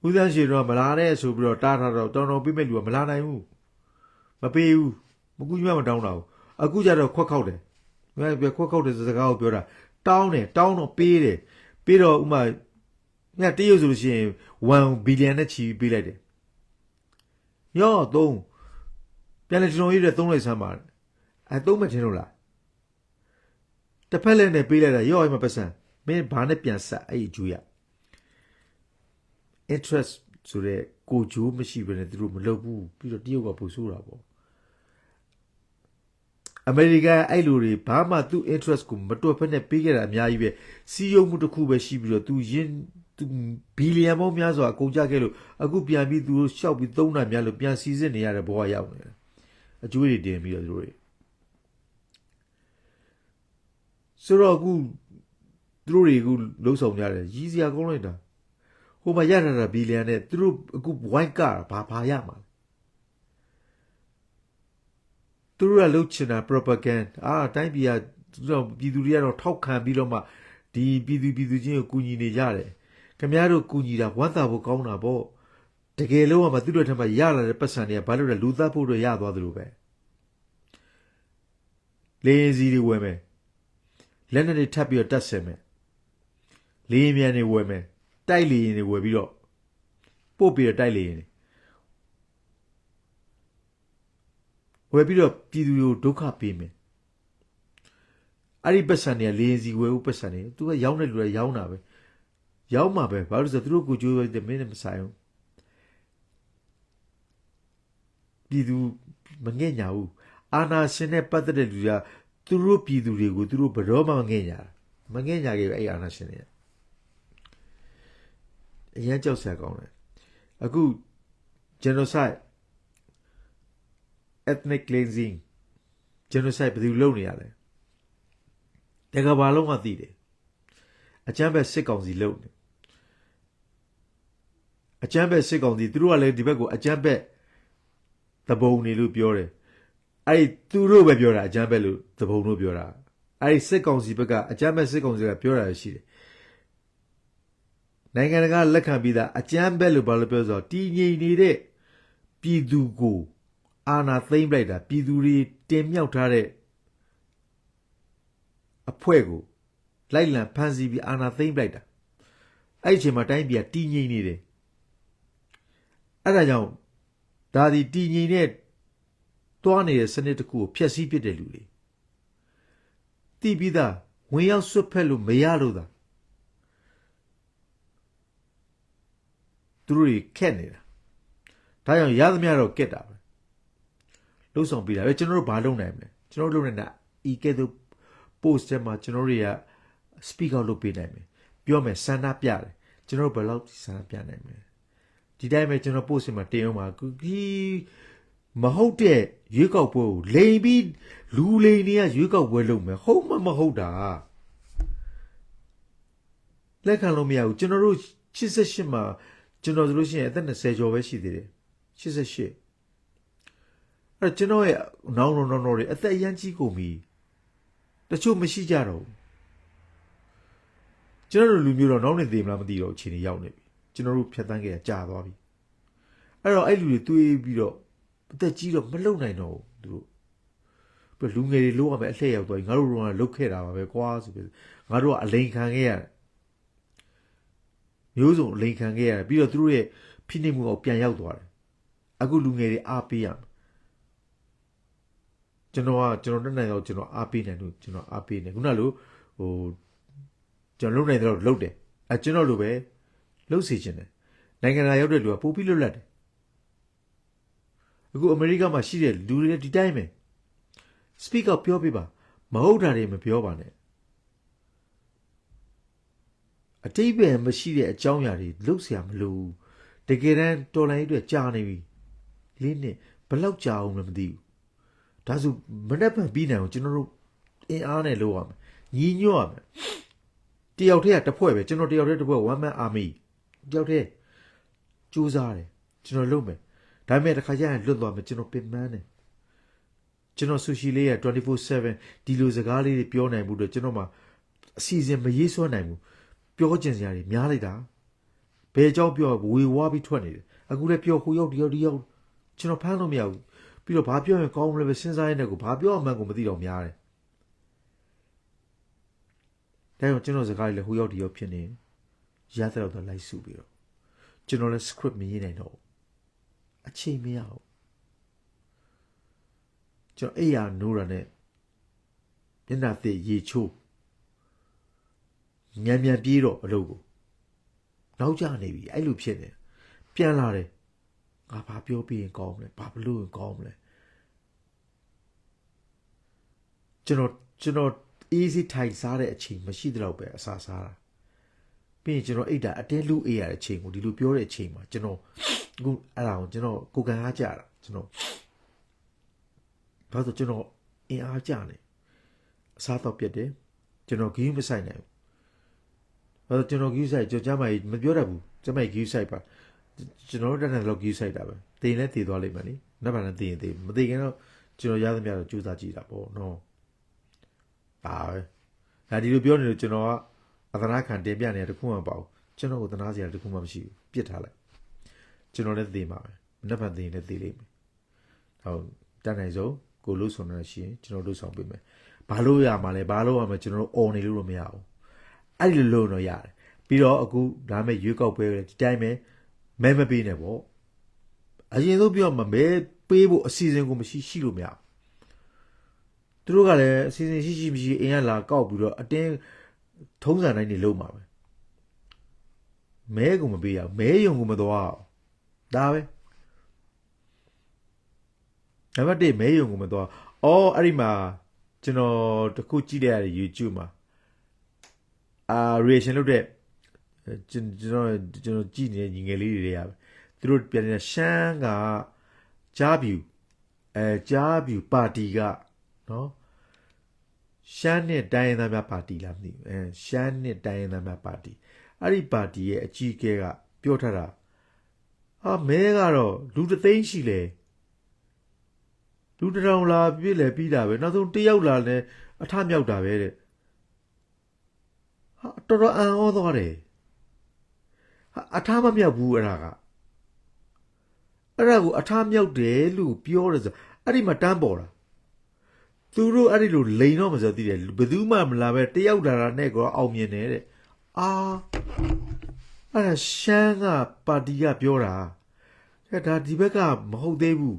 ဦးသန်းရှိတော့မလာနဲ့ဆိုပြီးတော့တားထားတော့တော်ပြိမဲ့လူကမလာနိုင်ဘူးမပေးဘူးမကူညီမတောင်းတာဘူးအခုကျတော့ခွက်ခောက်တယ်ငါပြောခွက်ခောက်တယ်စကားကိုပြောတာတောင်းတော့ပေးတယ်ပြီးတော့ဥမာငါတရုတ်ဆိုလို့ရှိရင်1ဘီလီယံနဲ့ချီပြီးပေးလိုက်တယ်ရော3ပြန်လေကျွန်တော်ရေးတဲ့3လိုက်စမ်းပါသုံးမထင်လို့လား တစ်ဖက်လည်းနဲ့ပေးလိုက်တာရော့အိမ်မှာပတ်စံမင်းဘာနဲ့ပြန်ဆက်အဲ့အကျိုးရ interest ဆိုတဲ့ကိုဂျိုးမရှိဘဲနဲ့သူတို့မလုပ်ဘူးပြီးတော့တရုတ်ကပို့ဆိုးတာပေါ့အမေရိကန်အဲ့လိုတွေဘာမှသူ့ interest ကိုမတွက်ဖက်နဲ့ပေးခဲ့တာအများကြီးပဲစီးရုံမှုတစ်ခုပဲရှိပြီးတော့သူဘီလီယံပေါင်းများစွာအကုန်ကြခဲ့လို့အခုပြန်ပြီးသူတို့ရှောက်ပြီးသုံးတာများလို့ပြန်စီစစ်နေရတဲ့ဘဝရောက်နေတယ်အကျွေးတွေတင်ပြီးတော့သူတို့တွေဆိုတော့အခုသူတို့တွေအခုလှုပ်ဆောင်ကြတယ်ရည်စရာကောင်းလိုက်တာဟိုမှာရထားတာဘီလီယံနဲ့သူတို့အခုဝိုင်းကဘာရမှာသူတို့ကလှုပ်ချင်တာ propaganda တိုင်းပြည်ကပြည်သူတွေကတော့ထောက်ခံပြီးတော့မှဒီပြည်သူချင်းကိုကူညီနေကြတယ်ခင်ဗျားတို့ကူညီတာဝမ်းသာဖို့ကောင်းတာပေါ့တကယ်လို့မှသူတို့ထက်မှရလာတဲ့ပတ်စံတွေကဘာလို့လဲလူသားဖို့တော့ရသွားသလိုပဲလေရင်စီတွေဝယ်မယ်လက်နဲ့တွေထပ်ပြီးတော့တတ်ဆင်မယ်လေရင်မြန်တွေဝယ်မယ်တိုက်လေရင်တွေဝယ်ပြီးတော့ပို့ပြီးတော့တိုက်လေရင်တွေဝယ်ပြီးတော့ပြည်သူတွေကိုဒုက္ခပေးမယ်အဲ့ဒီပတ်စံတွေကလေရင်စီဝယ်ဖို့ပတ်စံတွေသူကရောင်းတဲ့လူတွေရောင်းတာပဲရောင်းမှာပဲဘာလို့ဆိုသူတို့ကိုကြိုးတဲ့မင်းနဲ့မဆိုင်ဘူးပြည်သူမငဲ့ညာဘူးအာနာရှင်နဲ့ပတ်သက်တဲ့လူကသူတို့ပြည်သူတွေကိုသူတို့ဘယ်တော့မှမငဲ့ညာမငဲ့ညာခဲ့အဲ့အာနာရှင်တွေအရင်ကြောက်စရာကောင်းတယ်အခု genocide ethnic cleansing genocide ဘယ်သူလုပ်နေရလဲတကဘာလုံးကသိတယ်အကြမ်းဖက်စစ်ကောင်စီလုပ်နေအကြမ်းဖက်စစ်ကောင်စီသူတို့ကလည်းဒီဘက်ကိုအကြမ်းဖက်တပုံနေလို့ပြောတယ်အဲ့သူတို့ပဲပြောတာအကြမ်းဖက်လို့တပုံတို့ပြောတာအဲ့စစ်ကောင်စီဘက်ကအကြမ်းဖက်စစ်ကောင်စီကပြောတာရှိတယ်နိုင်ငံတကာလက်ခံပြီးသားအကြမ်းဖက်လို့ဘာလို့ပြောဆိုတော့တည်ငြိမ်နေတဲ့ပြည်သူကိုအာဏာသိမ်းလိုက်တာပြည်သူတွေတင်မြှောက်ထားတဲ့အဖွဲ့ကိုလိုက်လံဖမ်းဆီးပြီးအာဏာသိမ်းလိုက်တာအဲ့ဒီအချိန်မှာတိုင်းပြည်ကတည်ငြိမ်နေတယ်အဲ့ဒါကြောင့်ဒါဒီတည်ငြိမ်တဲ့တွားနေတဲ့စနစ်တစ်ခုကိုဖျက်ဆီးပစ်တဲ့လူတွေတိပြီးသားဝင်ရောက်ဆွတ်ဖက်လို့မရလို့သာသူတို့ခက်နေတာဒါကြောင့်ရသမျှတော့ကက်တာပဲလှုပ်ဆောင်ပြီးတာပဲကျွန်တော်တို့ဘာလုပ်နိုင်မလဲကျွန်တော်တို့လုပ်နေတာဤကဲ့သို့ post ထဲမှာကျွန်တော်တွေက speak out လုပ်ပေးနိုင်မယ်ပြောမယ်ဆန္ဒပြတယ်ကျွန်တော်တို့ဘယ်လောက်ဆန္ဒပြနိုင်မလဲဒီတိုင်းပဲကျွန်တော် post မှာတင်အောင်ပါဒီမဟုတ်တဲ့ရွေးကောက်ပွဲကိုလိန်ပြီးလူလိန်တွေကရွေးကောက်ပွဲလုပ်မယ်ဟုတ်မဟုတ်တာလက်ခံလို့မရဘူးကျွန်တော်တို့88မှာကျွန်တော်ဆိုလို့ရှိရင်အသက်20ကျော်ပဲရှိသေးတယ်88အဲ့ကျွန်တော်ရဲ့နောင်တွေအသက်အရန်ကြီးကုန်ပြီတချို့မရှိကြတော့ဘူးကျွန်တော်တို့လူမျိုးတော့နောက်နေသေးမလားမသိတော့အချိန်ကြီးရောက်နေပြီကျွန်တော်တို့ဖြတ်တန်းခဲ့ကြာသွားပြီအဲ့တော့အဲ့လူတွေတွေးပြီးတော့အသက်ကြီးတော့မလုံနိုင်တော့ဘူးသူတို့လူငယ်တွေလို့ရမယ်အလှည့်ရောက်သွားပြီငါတို့ကလုတ်ခဲ့တာပါပဲကွာဆိုပြီးငါတို့ကအလိန်ခံခဲ့ရတယ်မျိုးစုံအလိန်ခံခဲ့ရတယ်ပြီးတော့သူတို့ရဲ့ဖိနှိပ်မှုကပြန်ရောက်သွားတယ်အခုလူငယ်တွေအားပေးရမယ်ကျွန်တော်တက်နိုင်တော့ကျွန်တော်အားပေးနိုင်လို့ကျွန်တော်အားပေးနေခုနလိုဟိုကျွန်တော်လုပ်နိုင်တော့လုပ်တယ်ကျွန်တော်လိုပဲလုပ်စီခြင်းတယ်နိုင်ငံသားရောက်တဲ့လူကပို့ပြီးလွတ်လပ်တယ်အခုအမေရိကမှာရှိတဲ့လူတွေဒီတိုင်းပဲ speak up ပြောပြပါမဟုတ်တာတွေမပြောပါနဲ့အတိတ်ပဲမရှိတဲ့အကြောင်းအရာတွေလုပ်เสียမလို့တကယ်တမ်းတော်လိုင်းအတွက်ကြာနေပြီလေးနှစ်ဘယ်လောက်ကြာအောင်လဲမသိဘူးဒါဆိုမနေ့ကပြီးနိုင်အောင်ကျွန်တော်တို့အင်အားနဲ့လုပ်ရမယ်ညီညွတ်ရမယ်တယောက်တည်းကတစ်ဖွဲ့ပဲကျွန်တော်တယောက်တည်းတစ်ဖွဲ့ one man army တယောက်တည်းစူးစမ်းတယ်ကျွန်တော်လုပ်မယ်ဒါပေမဲ့တစ်ခါကျရင်လွတ်သွားမယ်ကျွန်တော်ပင်ပန်းတယ်ကျွန်တော်ဆူရှီလေးရ 24/7 ဒီလိုစကားလေးတွေပြောနိုင်မှုတော့ကျွန်တော်မှအစီအစဉ်မရေးဆွဲနိုင်ဘူးပြောကျင်စရာတွေများလိုက်တာဘယ်ကြောင့်ပြောဝေဝါးပြီးထွက်နေတယ်အခုလည်းပြောဟိုရောက်ဒီရောက်ကျွန်တော်ဖမ်းလို့မရဘူးပြီးတော့ဘာပြောရင်ကောင်းမလဲပဲစဉ်းစားရတဲ့ကိုဘာပြောအမှန်းကိုမသိတော့များတယ်ဒါကြောင့်ကျွန်တော်စကားလေးလည်းဟိုရောက်ဒီရောက်ဖြစ်နေရတဲ့တော့လိုက်စုပြီးတော့ကျွန်တော်လည်း script မရေးနိုင်တော့အချိန်မရဘူးကျွန်တော်အဲ့ရနိုးရနဲ့မျက်နှာသစ်ရေချိုး မြန်ပြေးတော့အလုပ်ကိုနောက်ကျနေပြီအဲ့လိုဖြစ်နေပြန်လာတယ်ငါဘာပြောပြီးရင်ကောင်းမလဲဘာဘလို့ရင်ကောင်းမလဲကျွန်တော် easy ထိုင်စားတဲ့အချိန်မရှိတော့ပဲအစာစားတာပြီးရင်ကျွန်တော်အိတ်တာအတင်းလူအေးရတဲ့အချိန်ကိုဒီလိုပြောတဲ့အချိန်မှာကျွန်တော်အခုအဲ့ဒါကိုကျွန်တော်ကိုကန်အားကြတာကျွန်တော်ဘာလို့ကျွန်တော်အင်အားကြနေအစားတော့ပြတ်တယ်ကျွန်တော်ဂီးမဆိုင်နိုင်ဘူးဘာလို့ကျွန်တော်ဂီးဆိုင်ကျွန်တော်ကျမကြီးမပြောတတ်ဘူးကျမကြီးဂီးဆိုင်ပါကျွန်တော်တို့တက်တဲ့လောက်ဂီးဆိုင်တာပဲတင်လဲတည်သွားလိမ့်မယ်လေနောက်ပါနဲ့တည်ရင်တည်မတည်ခင်တော့ကျွန်တော်ရသမျှတော့ကြိုးစားကြည့်တာပေါ့နော်ပါပဲဒါဒီလိုပြောနေလို့ကျွန်တော်ကအသနာခံတင်ပြနေတာတခုမှမပေါ့ကျွန်တော်ကိုသနာစရာတခုမှမရှိဘူးပြစ်ထားလိုက်ကျွန်တော်လည်းသိမှာပဲနောက်ပါသိရင်လည်းသိလိမ့်မယ်ဟောတန်းနိုင်ဆုံးကိုလို့ဆိုနေရှိရင်ကျွန်တော်တို့ဆောင်ပေးမယ်ဘာလို့ရမှာလဲဘာလို့ရမှာကျွန်တော်တို့អော်နေလို့မရဘူးအဲ့ဒီလိုတော့ရတယ်ပြီးတော့အခုဒါမဲ့ရွေးကောက်ပွဲဒီတိုင်းပဲမဲမပေးနဲ့ပေါ့အရင်ဆုံးပြောမှာမဲပေးဖို့အစီအစဉ်ကိုမရှိလို့မရသူတို့ကလည်းအစီအစဉ်ရှိမရှိအင်ရလာကောက်ပြီးတော့အတင်းထုံးစံတိုင်းနေလုံးမှာပဲမဲကိုမပေးရမဲယုံကိုမသွားဒါပဲနံပါတ်1မဲယုံကိုမသွားအဲ့ဒီမှာကျွန်တော်တခုကြည့်တဲ့ YouTube မှာreaction လုပ်တဲ့ကျွန်တော်ကြည့်နေတဲ့ညီငယ်လေးတွေရပဲသူတို့ပြန်နေတာရှမ်းကကြားပြူပါတီကနော်ရှမ်းနဲ့တိုင်းရင်းသားများပါတီလားမသိဘူးရှမ်းနဲ့တိုင်းရင်းသားများပါတီအဲ့ဒီပါတီရဲ့အကြီးအကဲကပြောထားတာမဲကတော့လူတစ်သိန်းရှိလေလူတစ်ထောင်လာပြည့်လေပြီးတာပဲနောက်ဆုံးတယောက်လာလဲအထမြောက်တာပဲတဲ့တော်တော်အံ့ဩသွားတယ်အထမမြောက်ဘူးအဲ့ဒါကိုအထမြောက်တယ်လို့ပြောတယ်ဆိုအဲ့ဒီမှာတန်းပေါ်တာသူတို့အဲ့ဒီလိုလိန်တော့မဆိုသိတယ်ဘယ်သူမှမလာပဲတယောက်လာတာနဲ့ကောအောင်မြင်တယ်တဲ့အဲ့ဒါရှမ်းကပါတီကပြောတာဒါဒီဘက်ကမဟုတ်သေးဘူး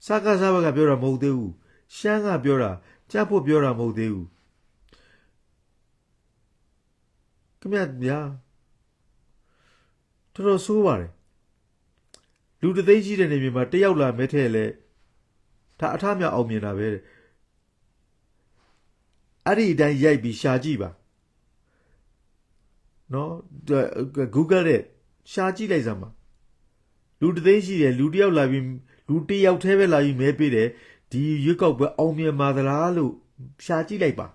စကားစားဘက်ကပြောတာမဟုတ်သေးဘူးရှမ်းကပြောတာကြားဖို့ပြောတာမဟုတ်သေးဘူးခင်ဗျာတော်ဆိုးပါတယ်လူတစ်သိန်းရှိတဲ့နေမြေမှာတယောက်လာမဲထဲလဲဒါအထမြောက်အောင်မြင်တာပဲတဲ့အဲ့ဒီအတိုင်းရိုက်ပြီးရှာကြည့်ပါနော် Google တဲ့ရှာကြည့်လိုက်စမ်းပါလူတစ်သိန်းရှိတယ်လူတစ်ယောက်လာပြီးလူတစ်ယောက်ထဲပဲလာပြီးမဲပေးတယ်ဒီရွက်ကောက်ပွဲအောင်မြင်ပါသလားလို့ရှာကြည့်လိုက်ပါ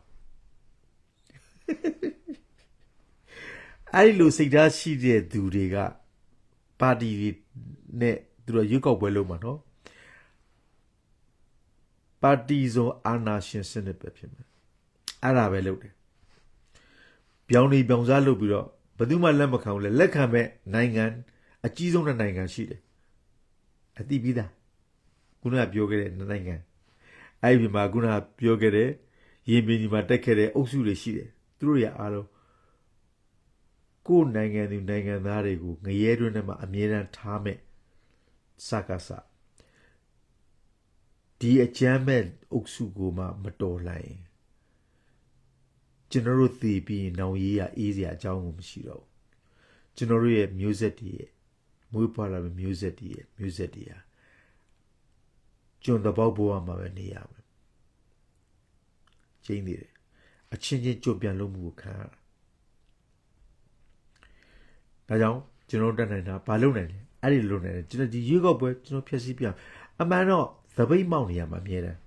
အဲ့ဒီလိုစိတ်ဓာတ်ရှိတဲ့သူတွေကပါတီနဲ့သူတို့ရွက်ကောက်ပွဲလုပ်မှာနော်ပါတီစုံအာဏာရှင်စနစ်ပဲဖြစ်မယ်အဲ့ဒါပဲလုပ်တယ်ပြောင်းနေပြောင်းစားလုပ်ပြီးတော့ဘယ်သူမှလက်မခံဘူးလေလက်ခံမဲ့နိုင်ငံအကြီးဆုံးတဲ့နိုင်ငံရှိတယ်အတိပြီးသားခုနကပြောခဲ့တဲ့နိုင်ငံအဲ့ဒီမှာခုနကပြောခဲ့တဲ့ရင်ပင်ကြီးမှာတက်ခဲ့တဲ့အုပ်စုတွေရှိတယ်သူတို့ရအားလုံးကိုယ်နိုင်ငံသူနိုင်ငံသားတွေကိုငရဲတွင်းထဲမှာအမြဲတမ်းထားမဲ့စကားစဒီအကြမ်းမဲ့အုပ်စုကိုမှမတော်လိုက်ကျွန်တော်တို့သိပြီးနောင်ရေးရအေးစရာအကြောင်းကိုမရှိတော့ဘူးကျွန်တော်တို့ရဲ့မျိုးဆက်တွေရဲ့မွေးဖွားလာတဲ့မျိုးဆက်တွေရဲ့မျိုးဆက်တွေဟာကျွန်တော်ဘောက်ဘဝမှာပဲနေရမယ်ကျင်းနေတယ်အချင်းချင်းကြွပြန်လို့မှုကိုခံရတာဒါကြောင့်ကျွန်တော်တက်နိုင်တာဘာလုပ်နိုင်လဲအဲ့ဒီလုပ်နိုင်တယ်ကျွန်တော်ဒီရွေးကောက်ပွဲကျွန်တော်ဖြည့်ဆည်းပြအမှန်တော့သပိတ်မောက်နေရမှာအမြဲတမ်း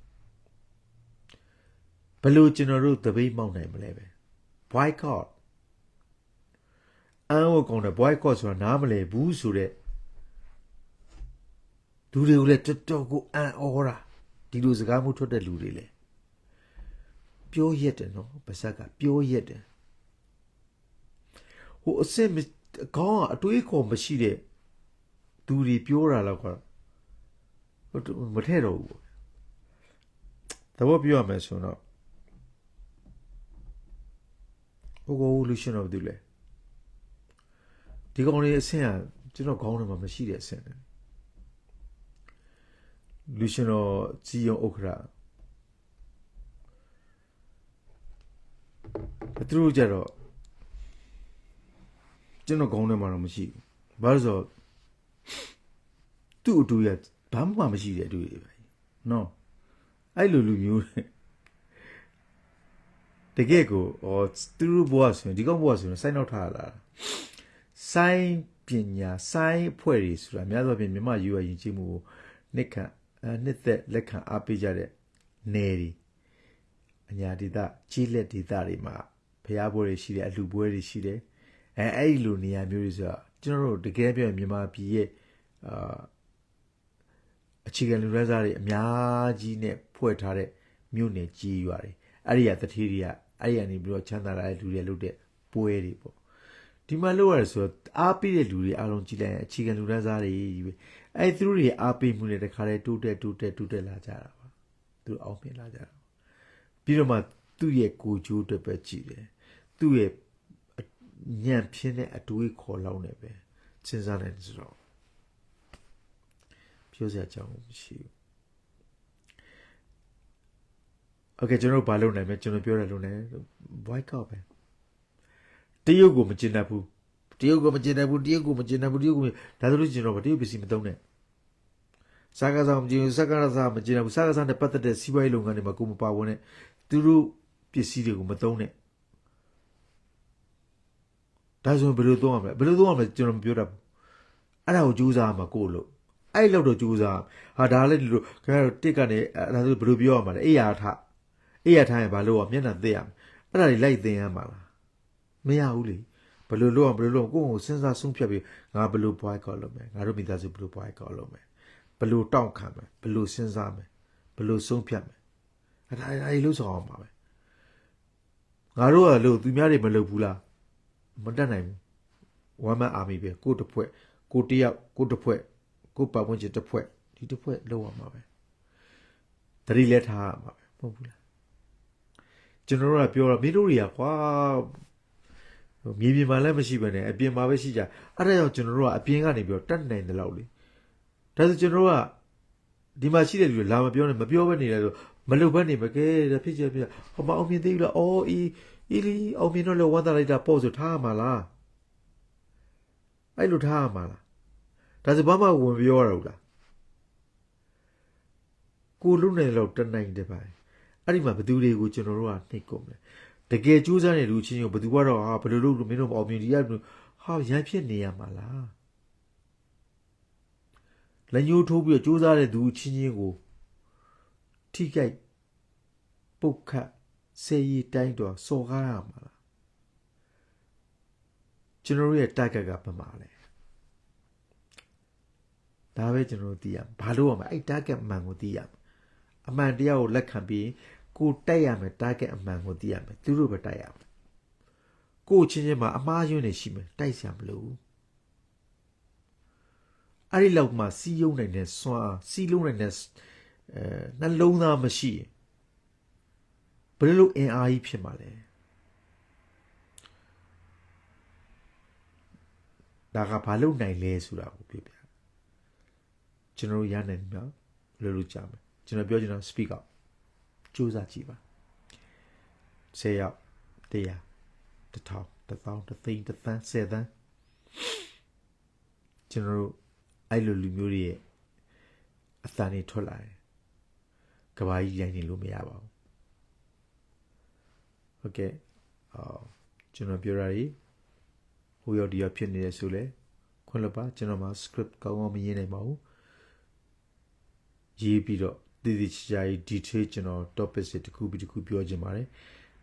ဘယ်လိုကျွန်တော်တို့သပိတ်မောက်နိုင်မလဲပဲ boycott ကောင်တဲ့ boycott ဆိုတာနားမလည်ဘူးဆိုတဲ့လူတွေကိုလည်းတော်တော်ကိုအံ့ဩတာဒီလိုစကားမျိုးထွက်တဲ့လူတွေလည်းပြောရက်တယ်နော်ပါဇက်ကပြောရက်တယ်ဟိုအစစ်ခေါင်းကအတွေးခေါ်မရှိတဲ့သူတွေပြောတာတော့ကွာမထဲတော့ဘူးသဘောပြောရမယ်ဆိုတော့ဟိုကိုလူရှင်တော်ဘူးလေဒီကောင်လေးအဆင့်ကကျွန်တော်ခေါင်းထဲမှာမရှိတဲ့အဆင့်တယ်လူရှင်တော်ကြီးယုံဥက္ခရာ သူတို့ကြတော့ကျွန်တော်ခေါင်းထဲမှာတော့မရှိဘူးဘာလို့ဆိုသူ့အတူရဘာမှမရှိတဲ့အတူတွေပဲနော်အဲ့လိုလူမျိုးတကယ်ကိုသူတို့ဘဝဆိုရင်ဒီကောင်ဘဝဆိုရင်စိုင်းနောက်ထားလာစိုင်းပညာစိုင်းအဖွဲ့တွေဆိုတာအများသောအားဖြင့်မြန်မာယူရရင်ချင်းမှုကိုနှစ်သက်လက်ခံအားပေးကြတဲ့နယ်တွေအညာဒေသကြီးလက်ဒေသတွေမှာဖျားပွဲတွေရှိတယ်အလှပွဲတွေရှိတယ်အဲ့ဒီလိုနေရာမျိုးတွေဆိုတော့ကျွန်တော်တို့တကယ်ပြောရင်မြန်မာပြည်ရဲ့အခြေခံလူသားတွေအများကြီးနဲ့ဖွဲ့ထားတဲ့မြို့နယ်ကြီးရွာတွေအဲ့ဒီကတတိတွေကအဲ့ဒီကနေပြီးတော့ချမ်းသာလာတဲ့လူတွေလုပ်တဲ့ပွဲတွေပေါ့ဒီမှာလို့ရဆိုအားပေးတဲ့လူတွေအားလုံးကြည့်လိုက်ရင်အခြေခံလူသားတွေကြီးပဲအဲ့သူတို့တွေအားပေးမှုနဲ့တခါတည်းတိုးတက်လာကြတာပါသူတို့အောင်မြင်လာကြတာပြီးတော့မှသူ့ရဲ့ကိုကြိုးတက်ပဲကြည့်တယ်သူ့ရဲ့ညံ့ပြင်းတဲ့အတွေးခေါ်လောက်နေပဲစဉ်းစားနေတယ်ဆိုတော့ပြောစရာအကြောင်းမရှိဘူးโอเคကျွန်တော်ဘာလုပ်နိုင်မလဲကျွန်တော်ပြောတယ်လို့ね boycott ပဲတရုတ်ကိုမကျင်တတ်ဘူးဒါဆိုလို့ကျွန်တော်တရုတ်ပစ္စည်းမသုံးနဲ့စားကစားမကျင်ဘူးစကားစားမကျင်ဘူးစားကစားနဲ့ပတ်သက်တဲ့စီးပွားရေးလုပ်ငန်းတွေမှာကိုမပါဝင်နဲ့သူတို့ပစ္စည်းတွေကိုမသုံးနဲ့ဒါဆိုဘယ်လိုသုံးရမလဲကျွန်တော်မပြောတတ်ဘူးအဲ့ဒါကိုကြိုးစားမှာကိုလို့အဲ့လောက်တော့ကြိုးစားဟာဒါလည်းဒီလိုခင်ဗျားတို့တစ်ကနေဒါဆိုဘယ်လိုပြောရမှာလဲအေးရထားရင်ဘာလို့မျက်နှာသိရမယ်အဲ့ဒါတွေလိုက်သိရမှာလားမရဘူးလေဘယ်လိုလုပ်ကိုယ့်ကိုစဉ်းစားဆုံးဖြတ်ပြီးငါဘယ်လို boycott လုပ်မယ်ငါတို့မိသားစုဘယ်လို boycott လုပ်မယ်ဘယ်လိုတောင့်ခံမယ်ဘယ်လိုစဉ်းစားမယ်ဘယ်လိုဆုံးဖြတ်မယ်အဲ့ဒါလို့ဆိုအောင်ပါပဲငါတို့ကလို့သူများတွေမလုပ်ဘူးလားမတတ်နိုင်ဘူး one man army ပဲကိုတစ်ဖွဲ့ကိုတယောက်ကိုတစ်ဖွဲ့ကိုပတ်ဝန်းကျင်တစ်ဖွဲ့ဒီတစ်ဖွဲ့လောက်ရမှာပဲတတိလက်ထားရမှာပဲမဟုတ်ဘူးလားကျွန်တော်တို့ကပြောတော့မင်းတို့တွေကကွာမြေပြင်မှာလည်းမရှိဘဲနဲ့အပြင်မှာပဲရှိကြအဲ့ဒါကြောင့်ကျွန်တော်တို့ကအပြင်ကနေပြီးတော့တတ်နိုင်တယ်လို့လေဒါဆိုကျွန်တော်တို့ကဒီမှာရှိတဲ့လူတွေလာမပြောနဲ့မပြောဘဲနေတယ်ဆိုမလုပ်ဘဲနေမကဲဖြစ်ဟောမအောင်မြင်သေးဘူးလားအော်အီလီအောင်မြင်တော့လောဝမ်းသာလိုက်တာပေါ့ဆိုထားရမှာလားအဲ့လိုထားရမှာလားဒါဆိုဘာမှဝင်ပြောရတော့လားကိုလုံနေလို့တနိုင်တယ်ပါအဲ့ဒီမှာဘသူတွေကိုကျွန်တော်တို့ကနှိပ်ကုန်တယ်တကယ်ကြိုးစားတဲ့လူချင်းကိုဘသူကတော့ဟာဘယ်လိုလုပ်လို့မင်းတို့အောင်မြင်ဒီရဟာရမ်းဖြစ်နေရမှာလားလက်ညှိုးထိုးပြီးကြိုးစားတဲ့သူချင်းကိုထိခိုက်ပုတ်ခတ်ဆေးရီတိုင်းတော့စော်ကားရမှာလားကျွန်တော်တို့ရဲ့ target ကဘာမှလဲဒါပဲကျွန်တော်တို့သိရဘာလို့ရမလဲအဲ့ target မှန်ကိုသိရမယ်အမှန်တရားကိုလက်ခံပြီးကိုတိုက်ရမယ် target အမှန်ကိုသိရမယ်သူတို့ပဲတိုက်ရမယ်ကိုချင်းမှာအမှားယွင်းနေရှိမယ်တိုက်စရာမလိုဘူးအဲ့ဒီလောက်မှစီးယုံနိုင်တဲ့စွမ်းစီးလုံးနိုင်တဲ့နှလုံးသားမရှိဘယ်လိုအင်အားကြီးဖြစ်မှာလဲဒါကဘာလို့နိုင်လဲဆိုတာကိုပြောပြကျွန်တော်ရနိုင်မှာလို့ကြားမယ်ကျွန်တော်ပြောချင်တာ speak out ကြိုးစားကြည့်ပါ10ရောက်100 1000 1000 1000 1000 10သန်းကျွန်တော်တို့အဲ့လိုလူမျိုးတွေရဲ့အသံတွေထွက်လာတယ်ကဘာကြီးရိုင်းနေလို့မရပါဘူးဟုတ်ကဲ့ကျွန်တော်ပြောရည်ဟိုရောက်ဒီရောက်ဖြစ်နေတယ်ဆိုလဲခွင့်လွှတ်ပါကျွန်တော်မှာ script ကောင်းမရေးနိုင်ပါဘူးရေးပြီးတော့တည်တည်ချာချာ detail ကျွန်တော် topic တွေတစ်ခုပြီးတစ်ခုပြောချင်ပါတယ်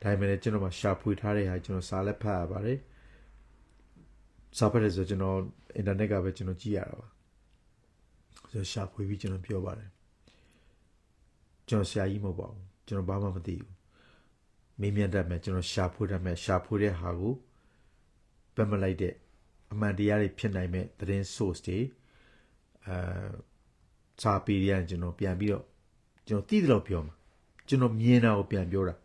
ဒါပေမဲ့ကျွန်တော်မှာရှာဖွေထားတဲ့ဟာကျွန်တော်စာလက်ဖတ်ရပါတယ်စာဖတ်တယ်ဆိုကျွန်တော် internet ကပဲကျွန်တော်ကြည့်ရတာပါဆိုရှာဖွေပြီးကျွန်တော်ပြောပါတယ်ကျွန်တော်ဆရာကြီးမဟုတ်ပါဘူးကျွန်တော်ဘာမှမသိဘူးမေးမြန်းတတ်မယ်ကျွန်တော်ရှာဖွေတတ်မယ်ရှာဖွေတဲ့ဟာကိုပတ်မလိုက်တဲ့အမှန်တရားတွေဖြစ်နိုင်မဲ့သတင်း source တွေစာပေတွေကျွန်တော်ပြန်ပြီးတော့ကျွန်တော်သိတယ်လို့ပြောမှာကျွန်တော်မြင်တာကိုပြန်ပြောတာ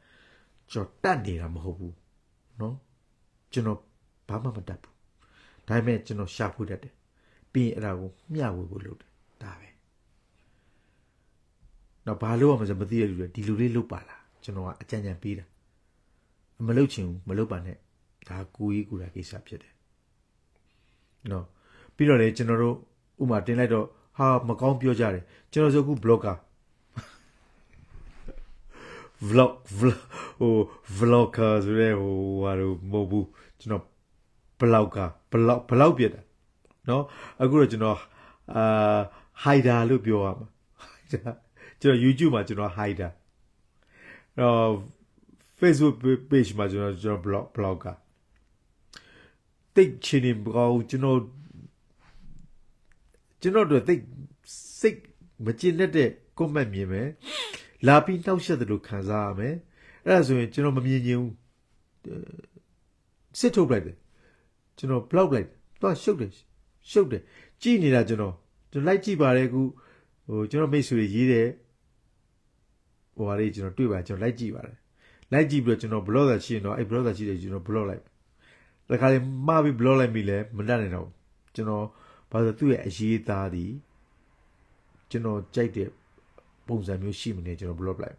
ကျွန်တော်တတ်နေတာမဟုတ်ဘူးเนาะကျွန်တော်ဘာမှမတတ်ဘူးဒါပေမဲ့ကျွန်တော်ရှာဖွေတတ်တယ်ပြီးရင်အဲ့ဒါကိုမျှဝေဖို့လုပ်တယ်ဒါပဲတော့ဘာလို့မှမသိရလူတွေဒီလူလေးလုတ်ပါလားကျွန်တော်ကအကြံပေးတာ မလုပ်ချင်ဘူးမလုပ်ပါနဲ့ဒါကိုကြီးကိုယ်တာကိစ္စဖြစ်တယ်နော်ပြီးတော့လေကျွန်တော်တို့ဥမာတင်လိုက်တော့ဟာမကောင်းပြောကြတယ်ကျွန်တော်ဆိုအခု blogger vlog ဟို vlogger ဆိုရဲဟိုဟာလို့မဟုတ်ဘူးကျွန်တော် blogger blog ပြတာနော်အခုတော့ကျွန်တော်hider လို့ပြောရမှာ hider ကျွန်တော် YouTube မှာကျွန်တော် hider Facebook page မှာကျွန်တော် blogger တိတ်ချင်နေကောင်းကျွန်တော်တို့တိတ်စိတ်မကျင်တဲ့ comment မြင်မယ်လာပြီးနှောက်ရက်တယ်လို့ခံစားရမယ်အဲ့ဒါဆိုရင်ကျွန်တော်မမြင်ချင်ဘူးစစ်ထုတ်လိုက်တယ်ကျွန်တော် block လိုက်သွားရှုပ်တယ်ကြည်နေတာကျွန်တော်လိုက်ကြည့်ပါတယ်အခုဟိုကျွန်တော်မိတ်ဆွေရေးတယ်ဟိုဟာလေးကျွန်တော်တွေ့ပါကျွန်တော်လိုက်ကြည့်ပါတယ်လိုက်ကြည့်ပြီးတော့ကျွန်တော် blog သာရှိရင်တော့အဲ့ blog သာရှိတယ်ကျွန်တော် blog လိုက်တခါလေမှားပြီး blog လိုက်ပြီလဲမတတ်နိုင်တော့ကျွန်တော်ဘာလို့သူ့ရဲ့အရေးသားသည်ကျွန်တော်ကြိုက်တဲ့ပုံစံမျိုးရှိမနေကျွန်တော် blog လိုက်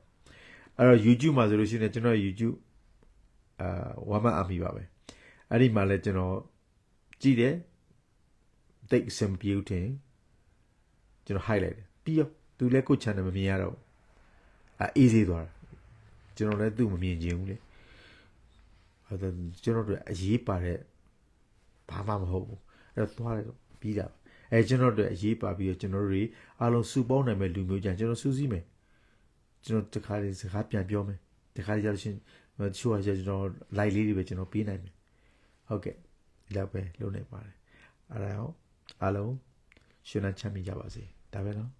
အဲ့တော့ YouTube မှာဆိုလို့ရှိရင်ကျွန်တော် YouTube ဝမ်းမအမိပါပဲအဲ့ဒီမှာလဲကျွန်တော်ကြည့်တယ်တိတ်အဆင်ပြေဦးတင်ကျွန်တော် highlight တယ်ပြီးရောသူလည်းကို channel မမြင်ရတော့easy သွားတာကျွန်တော်လည်းသူ့မမြင်ချင်ဘူးလေအဲ့တော့ကျွန်တော်တို့အရေးပါတဲ့ဘာမှမဟုတ်ဘူးအဲ့တော့သွားလိုက်တော့ပြီးတာကျွန်တော်တို့အရေးပါပြီးတော့ကျွန်တော်တို့တွေအားလုံးစုပေါင်းနိုင်မဲ့လူမျိုးကြကျွန်တော်စူးစီးမယ်ကျွန်တော်တခါလေးစကားပြန်ပြောမယ်တခါလေးကျတော့ရှင်တချို့ကကျွန်တော် live လေးတွေပဲကျွန်တော်ပေးနိုင်မယ်ဟုတ်ကဲ့ဒီလောက်ပဲလုပ်နေပါတယ်အားလုံးရှင်လန်းချမ်းမြေ့ကြပါစေဒါပဲနော်